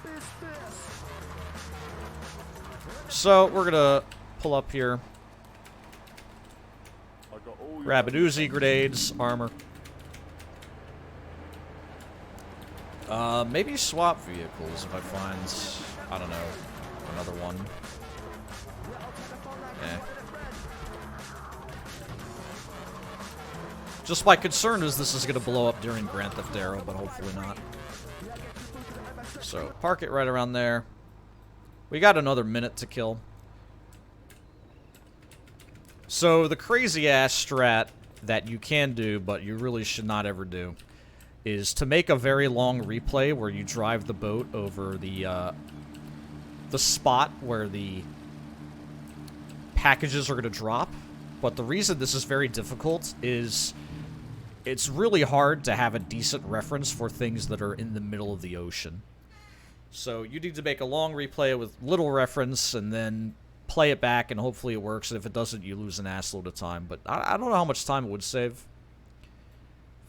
So, we're gonna pull up here. Grab an Uzi, grenades, armor. Maybe swap vehicles if I find, I don't know, another one. Eh. Just my concern is this is going to blow up during Grand Theft Auto, but hopefully not. So, park it right around there. We got another minute to kill. So the crazy ass strat that you can do, but you really should not ever do, is to make a very long replay where you drive the boat over the spot where the packages are going to drop. But the reason this is very difficult is it's really hard to have a decent reference for things that are in the middle of the ocean. So you need to make a long replay with little reference and then play it back, and hopefully it works. And if it doesn't, you lose an assload of time. But I don't know how much time it would save.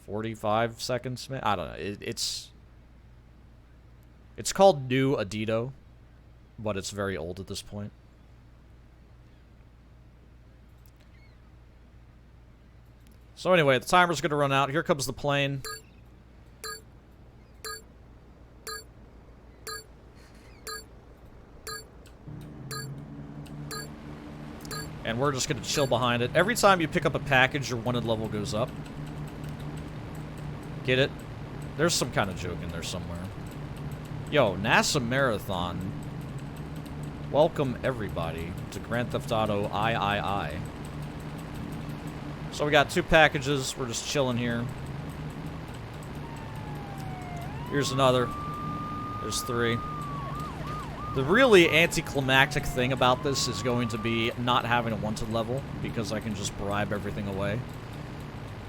45 seconds? I don't know. It's called New Adito, but it's very old at this point. So anyway, the timer's going to run out. Here comes the plane. And we're just going to chill behind it. Every time you pick up a package, your wanted level goes up. Get it? There's some kind of joke in there somewhere. Yo, NASA Marathon. Welcome everybody to Grand Theft Auto III. So we got 2 packages. We're just chilling here. Here's another. There's 3. The really anticlimactic thing about this is going to be not having a wanted level, because I can just bribe everything away.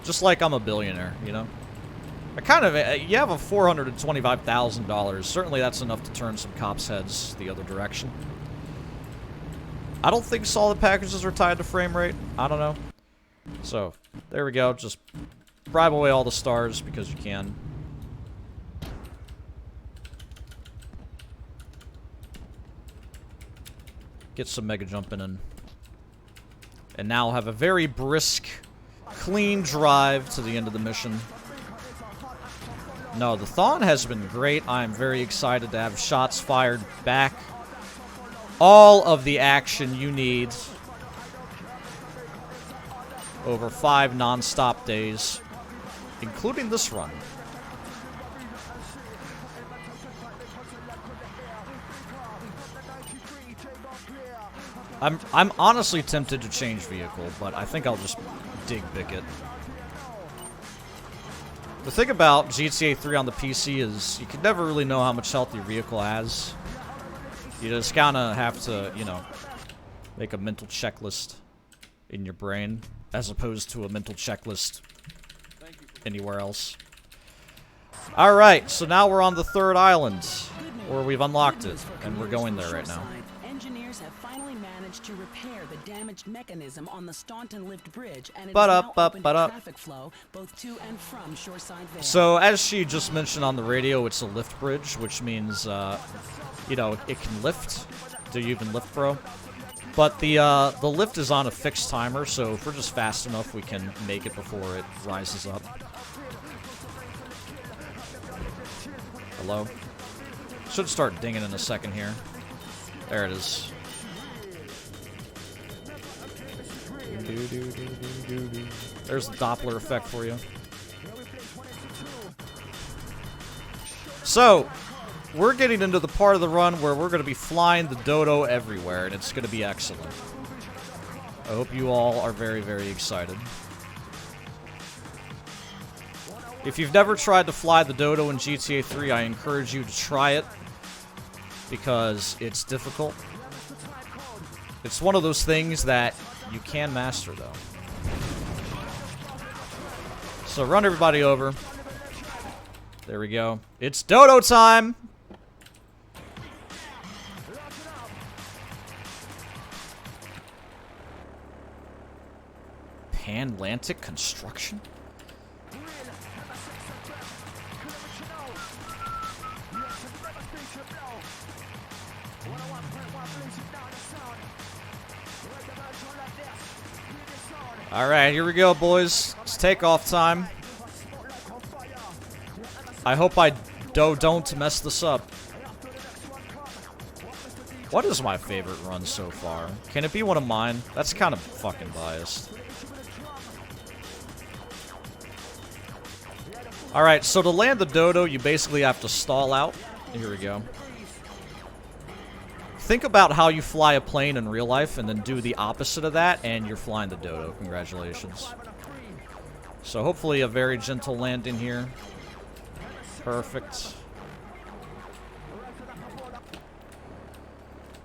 Just like I'm a billionaire, you know? I kind of... You have a $425,000. Certainly that's enough to turn some cops' heads the other direction. I don't think solid packages are tied to frame rate. I don't know. So, there we go. Just bribe away all the stars because you can. Get some mega jumping in. And now have a very brisk, clean drive to the end of the mission. No, the Thawne has been great. I'm very excited to have shots fired back. All of the action you need over 5 non-stop days, including this run. I'm honestly tempted to change vehicle, but I think I'll just dig Bicket. The thing about GTA 3 on the PC is you can never really know how much health your vehicle has. You just kind of have to, you know, make a mental checklist in your brain, as opposed to a mental checklist anywhere else. Alright, so now we're on the 3rd island, or we've unlocked it, and we're going there right now. Engineers have finally managed to repair the damaged mechanism on the Staunton Lift Bridge, and it is now open to traffic flow both to and from Shoreside Vale. So, as she just mentioned on the radio, it's a lift bridge, which means, you know, it can lift. Do you even lift, bro? But the lift is on a fixed timer, so if we're just fast enough, we can make it before it rises up. Hello? Should start dinging in a second here. There it is. There's the Doppler effect for you. So, we're getting into the part of the run where we're going to be flying the Dodo everywhere, and it's going to be excellent. I hope you all are very, very excited. If you've never tried to fly the Dodo in GTA 3, I encourage you to try it, because it's difficult. It's one of those things that you can master, though. So run everybody over. There we go. It's Dodo time! Panlantic construction? Alright, here we go, boys. It's takeoff time. I hope I don't mess this up. What is my favorite run so far? Can it be one of mine? That's kind of fucking biased. Alright, so to land the Dodo, you basically have to stall out. Here we go. think about how you fly a plane in real life and then do the opposite of that, and you're flying the Dodo. Congratulations. So hopefully a very gentle landing here. Perfect.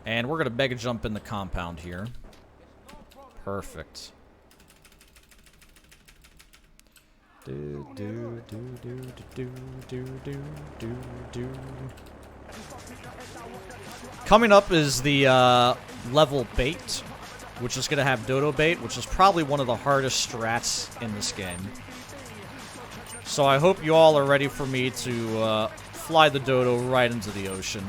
And we're going to mega jump in the compound here. Perfect. Do, do, do, do, do, do, do, do, do. Coming up is the level bait, which is going to have Dodo bait, which is probably one of the hardest strats in this game. So I hope you all are ready for me to fly the Dodo right into the ocean.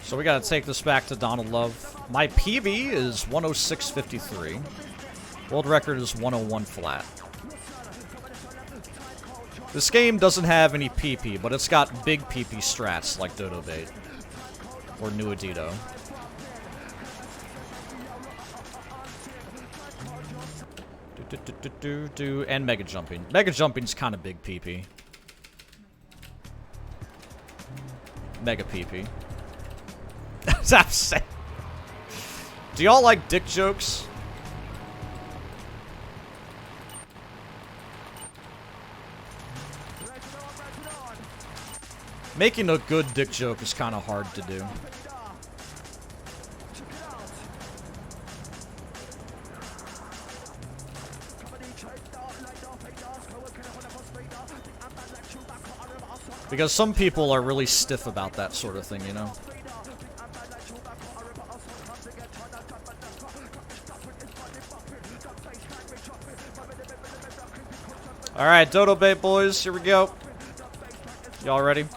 So we gotta take this back to Donald Love. My PB is 106.53. World record is 101 flat. This game doesn't have any PP, but it's got big PP strats like Dodo Bait or New Adito. And Mega Jumping. Mega Jumping's kind of big PP. Mega PP. That's what I'm saying. Do y'all like dick jokes? Making a good dick joke is kind of hard to do. Because some people are really stiff about that sort of thing, you know? Alright, Dodo Bait boys, here we go. Y'all ready?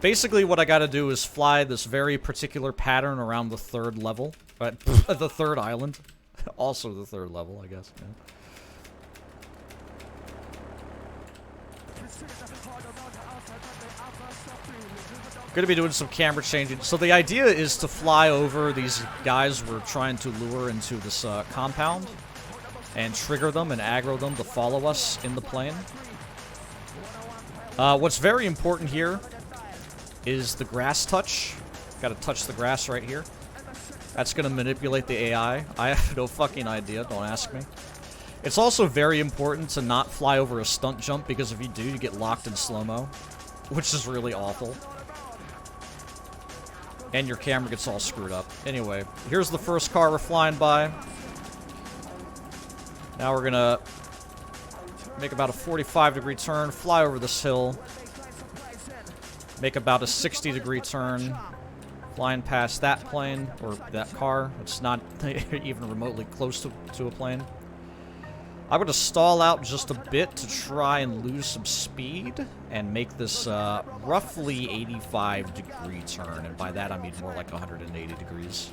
Basically what I gotta do is fly this very particular pattern around the third level. The third island. Also the third level, I guess. Yeah. Gonna be doing some camera changing. So the idea is to fly over these guys we're trying to lure into this compound and trigger them and aggro them to follow us in the plane. What's very important here is the grass touch. Gotta touch the grass right here. That's gonna manipulate the AI. I have no fucking idea, don't ask me. It's also very important to not fly over a stunt jump, because if you do, you get locked in slow-mo, which is really awful. And your camera gets all screwed up. Anyway, here's the first car we're flying by. Now we're gonna make about a 45-degree turn, fly over this hill, make about a 60-degree turn, flying past that plane, or that car. It's not even remotely close to a plane. I'm going to stall out just a bit to try and lose some speed and make this roughly 85-degree turn, and by that I mean more like 180 degrees.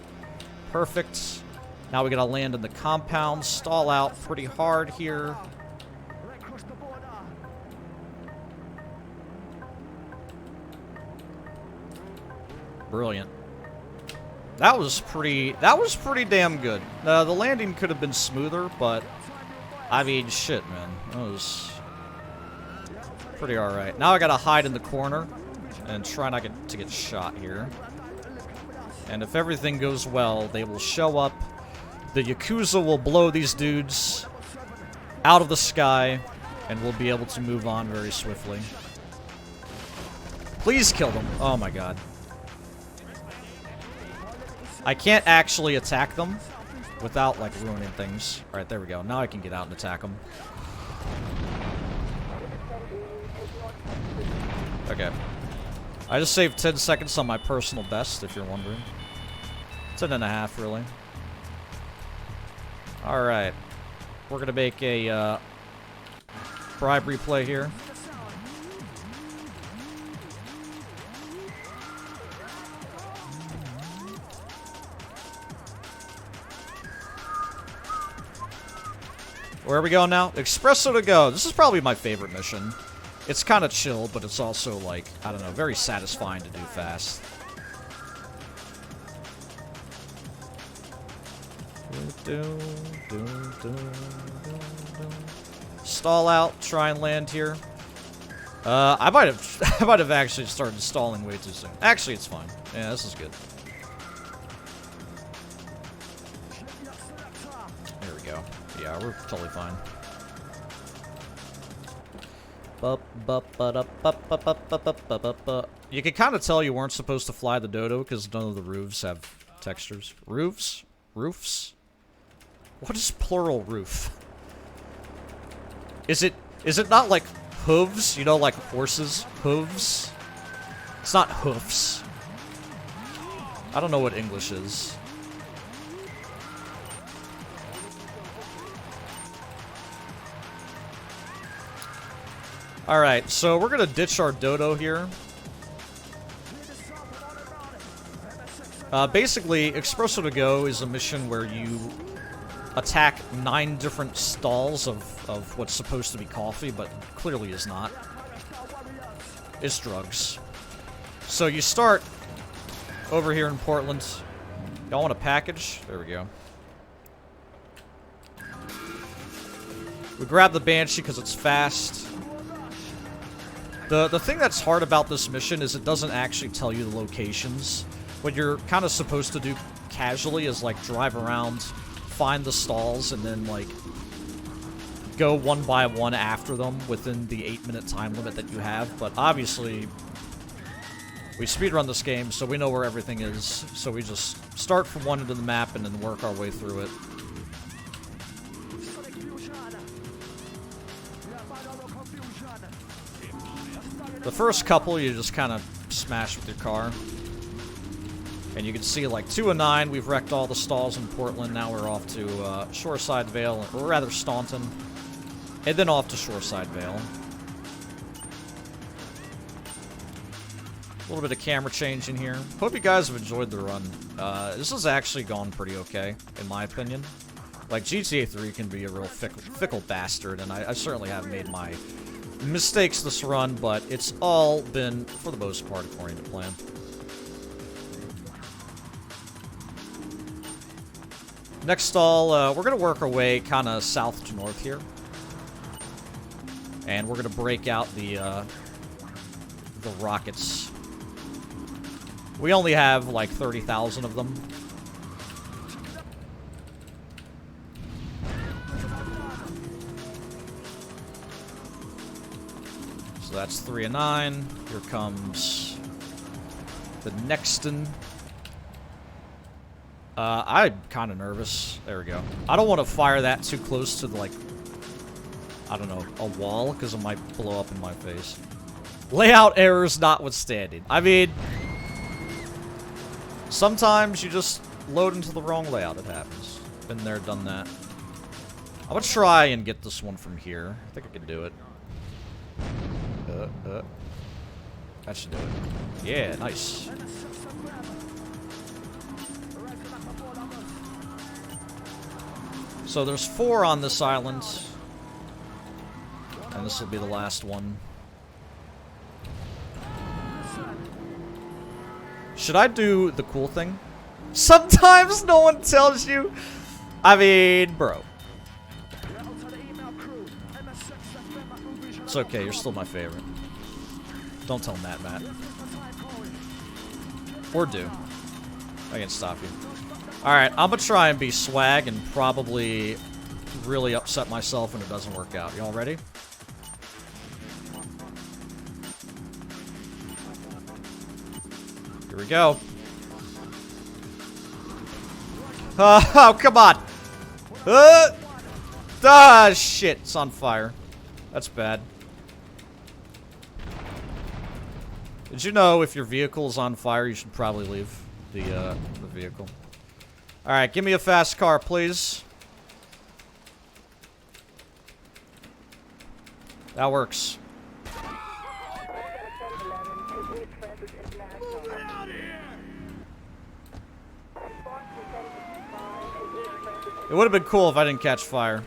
Perfect. Now we gotta land in the compound, stall out pretty hard here. Brilliant. That was pretty damn good. The landing could have been smoother, but I mean, shit, man. That was pretty alright. Now I gotta hide in the corner and try not to get shot here. And if everything goes well, they will show up. The Yakuza will blow these dudes out of the sky, and we'll be able to move on very swiftly. Please kill them. Oh my god. I can't actually attack them without, like, ruining things. Alright, there we go. Now I can get out and attack them. Okay. I just saved 10 seconds on my personal best, if you're wondering. 10.5, really. Alright. We're gonna make a, bribery play here. Where are we going now? Espresso to go. This is probably my favorite mission. It's kind of chill, but it's also, like, I don't know, very satisfying to do fast. Stall out, try and land here. I might have actually started stalling way too soon. Actually, it's fine. Yeah, this is good. There we go. Yeah, we're totally fine. You can kind of tell you weren't supposed to fly the dodo because none of the roofs have textures. Roofs? Roofs? What is plural roof? Is it not like hooves? You know, like horses? Hooves? It's not hoofs. I don't know what English is. Alright, so we're gonna ditch our dodo here. Basically, Espresso to Go is a mission where you attack 9 different stalls of what's supposed to be coffee, but clearly is not. It's drugs. So you start over here in Portland. Y'all want a package? There we go. We grab the Banshee because it's fast. The thing that's hard about this mission is it doesn't actually tell you the locations. What you're kind of supposed to do casually is, like, drive around, find the stalls, and then, like, go one by one after them within the 8-minute time limit that you have. But obviously, we speedrun this game, so we know where everything is. So we just start from one end of the map and then work our way through it. The first couple, you just kind of smash with your car. And you can see, like, 2 and 9, we've wrecked all the stalls in Portland. Now we're off to Shoreside Vale, or rather Staunton. And then off to Shoreside Vale. A little bit of camera change in here. Hope you guys have enjoyed the run. This has actually gone pretty okay, in my opinion. Like, GTA 3 can be a real fickle bastard, and I certainly have made my mistakes this run, but it's all been, for the most part, according to plan. Next stall, we're going to work our way kind of south to north here. And we're going to break out the rockets. We only have, like, 30,000 of them. So that's 3 and 9. Here comes the Nexton. I'm kind of nervous. There we go. I don't want to fire that too close to, like, I don't know, a wall, because it might blow up in my face. Layout errors notwithstanding. I mean, sometimes you just load into the wrong layout. It happens. Been there, done that. I'm gonna try and get this one from here. I think I can do it. That should do it. Yeah, nice. So there's 4 on this island. And this will be the last one. Should I do the cool thing? Sometimes no one tells you. I mean, bro. It's okay, you're still my favorite. Don't tell Matt. Or do. I can stop you. Alright, I'm gonna try and be swag and probably really upset myself when it doesn't work out. Y'all ready? Here we go. Oh, come on! Ah, shit, it's on fire. That's bad. Did you know if your vehicle is on fire, you should probably leave the vehicle? Alright, give me a fast car, please. That works. It would have been cool if I didn't catch fire.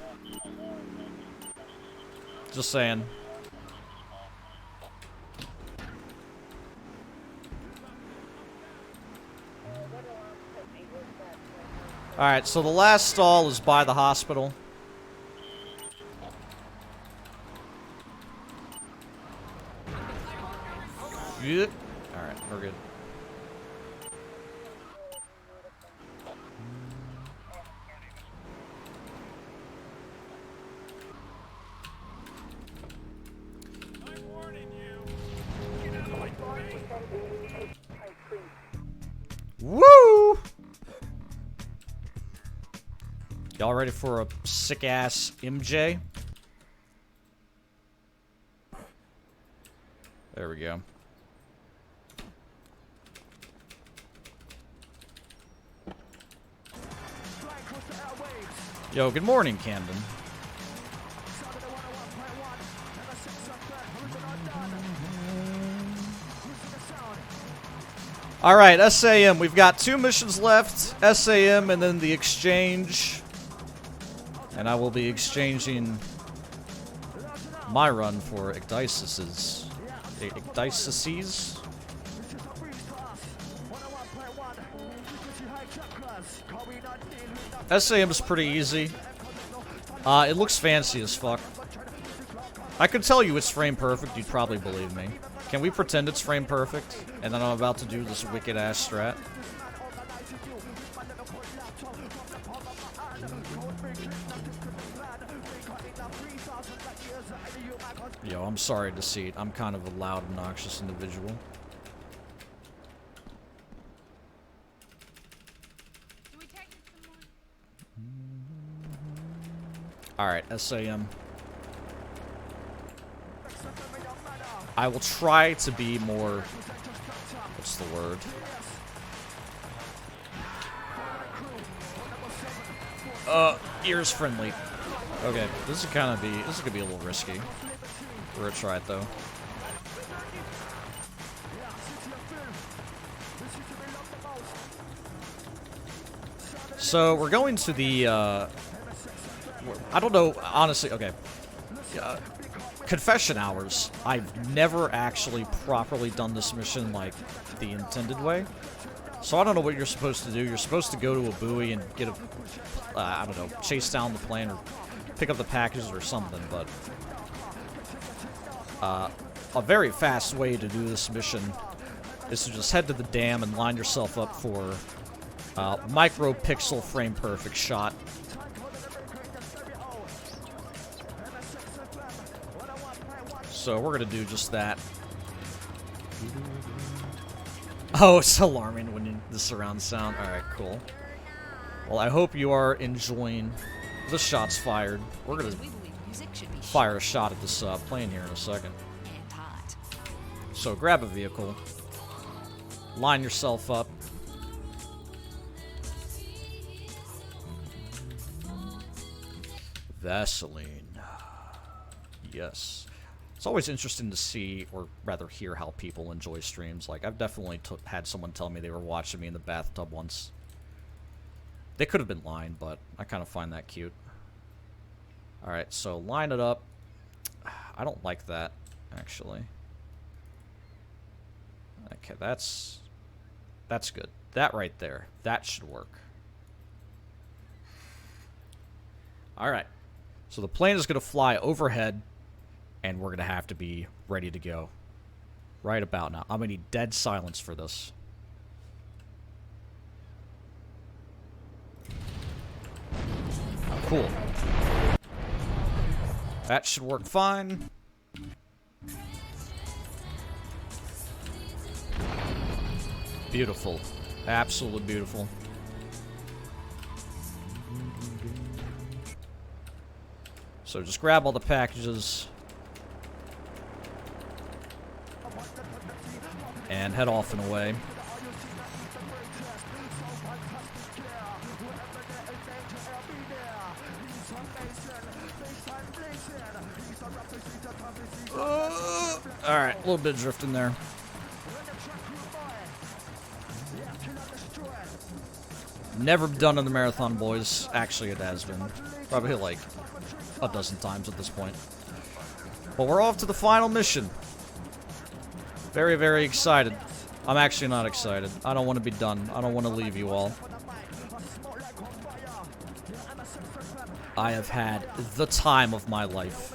Just saying. Alright, so the last stall is by the hospital. Yep. Alright, we're good. Woo! Y'all ready for a sick-ass MJ? There we go. Yo, good morning, Camden. Alright, SAM. We've got 2 missions left. SAM and then the exchange. And I will be exchanging my run for Ecdysis's. Ecdysis's? SAM is pretty easy. It looks fancy as fuck. I could tell you it's frame perfect, you'd probably believe me. Can we pretend it's frame perfect? And then I'm about to do this wicked ass strat. Yo, I'm sorry to see it. I'm kind of a loud, obnoxious individual. Alright, SAM. I will try to be more... What's the word? Ears friendly. Okay, this is gonna be a little risky. We're gonna try it though. So we're going to the I don't know, honestly, okay. Confession hours. I've never actually properly done this mission like the intended way. So I don't know what you're supposed to do. You're supposed to go to a buoy and get a, I don't know, chase down the plane or pick up the packages or something, but a very fast way to do this mission is to just head to the dam and line yourself up for micro-pixel frame perfect shot. So we're gonna do just that. Oh, it's alarming when the surround sound. Alright, cool. Well, I hope you are enjoying the shots fired. We're gonna fire a shot at this plane here in a second. So grab a vehicle. Line yourself up. Vaseline. Yes. It's always interesting to see, or rather hear, how people enjoy streams. Like, I've definitely had someone tell me they were watching me in the bathtub once. They could have been lying, but I kind of find that cute. Alright, so line it up. I don't like that, actually. Okay, that's good. That right there. That should work. Alright. So the plane is going to fly overhead, and we're going to have to be ready to go right about now. I'm going to need dead silence for this. Cool. That should work fine. Beautiful. Absolutely beautiful. So just grab all the packages and head off and away. Alright, a little bit of drifting there. Never done in the marathon, boys. Actually, it has been. Probably like a dozen times at this point. But we're off to the final mission. Very, very excited. I'm actually not excited. I don't want to be done. I don't want to leave you all. I have had the time of my life.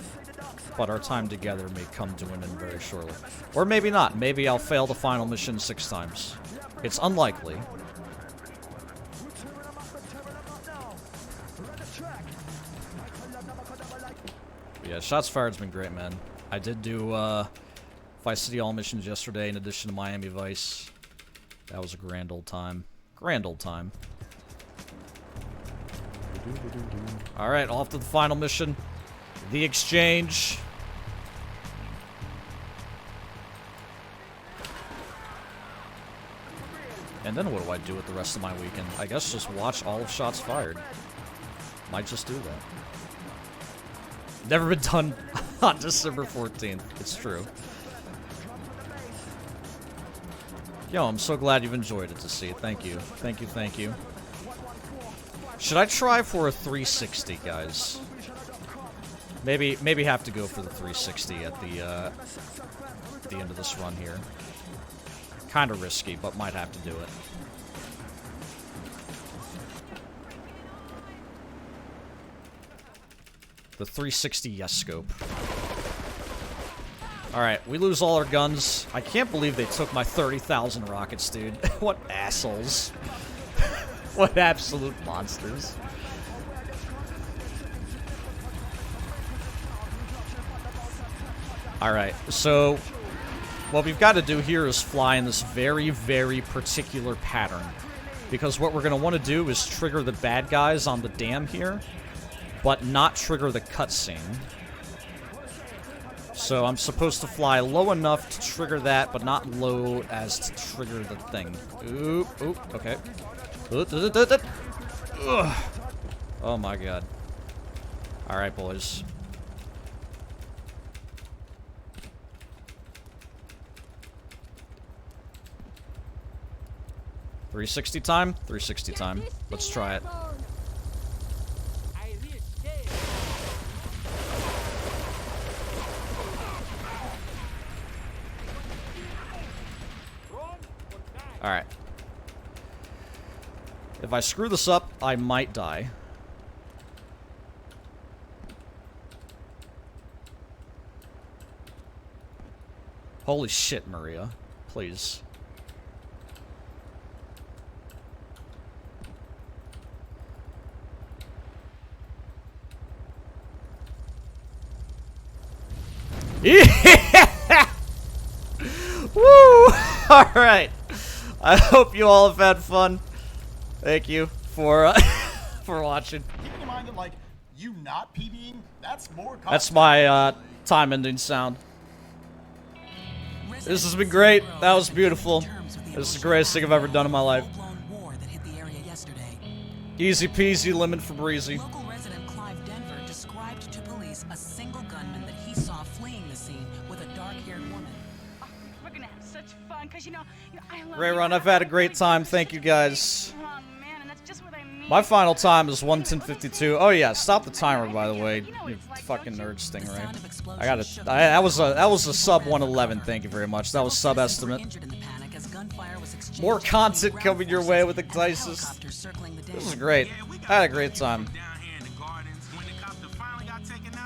But our time together may come to an end very shortly. Or maybe not. Maybe I'll fail the final mission 6 times. It's unlikely. But yeah, shots fired's been great, man. I did do Vice City all missions yesterday in addition to Miami Vice. That was a grand old time. Grand old time. Alright, off to the final mission. The exchange. And then what do I do with the rest of my weekend? I guess just watch all of Shots Fired. Might just do that. Never been done on December 14th. It's true. Yo, I'm so glad you've enjoyed it to see it. Thank you. Thank you, thank you. Should I try for a 360, guys? Maybe have to go for the 360 at the end of this run here. Kind of risky, but might have to do it. The 360 yes scope. Alright, we lose all our guns. I can't believe they took my 30,000 rockets, dude. What assholes. What absolute monsters. Alright, so what we've got to do here is fly in this very, very particular pattern. Because what we're going to want to do is trigger the bad guys on the dam here, but not trigger the cutscene. So I'm supposed to fly low enough to trigger that, but not low as to trigger the thing. Oop, oop, okay. Ugh. Oh my god. Alright, boys. $360 time? $360 time. Let's try it. Alright. If I screw this up, I might die. Holy shit, Maria. Please. Woo! Alright. I hope you all have had fun. Thank you for for watching. Keeping in mind that, like, you not PBing, that's more content. That's my time ending sound. This has been great. That was beautiful. This is the greatest thing I've ever done in my life. Easy peasy, lemon for breezy. Local resident Clive Denver described to police a single gunman that he saw fleeing the scene with a dark-haired woman. Oh, we're gonna have such fun, cause you know I love Great you. run. I've had a great time. Thank you guys. Oh man, and that's just what I mean. My final time is 1:10:52. Oh yeah, stop the timer by the way. You fucking nerd stingray. I got it. That was a sub 111. Thank you very much. That was sub estimate. More content coming your way with Ecdysis. This is great. I had a great time.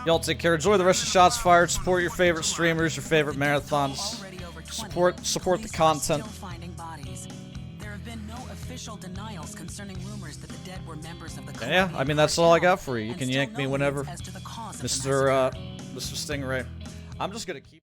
Y'all take care. Enjoy the rest of Shots Fired. Support your favorite streamers, your favorite marathons. Support the content. Yeah, I mean that's all I got for you. You can yank me whenever, Mr. Stingray. I'm just gonna keep.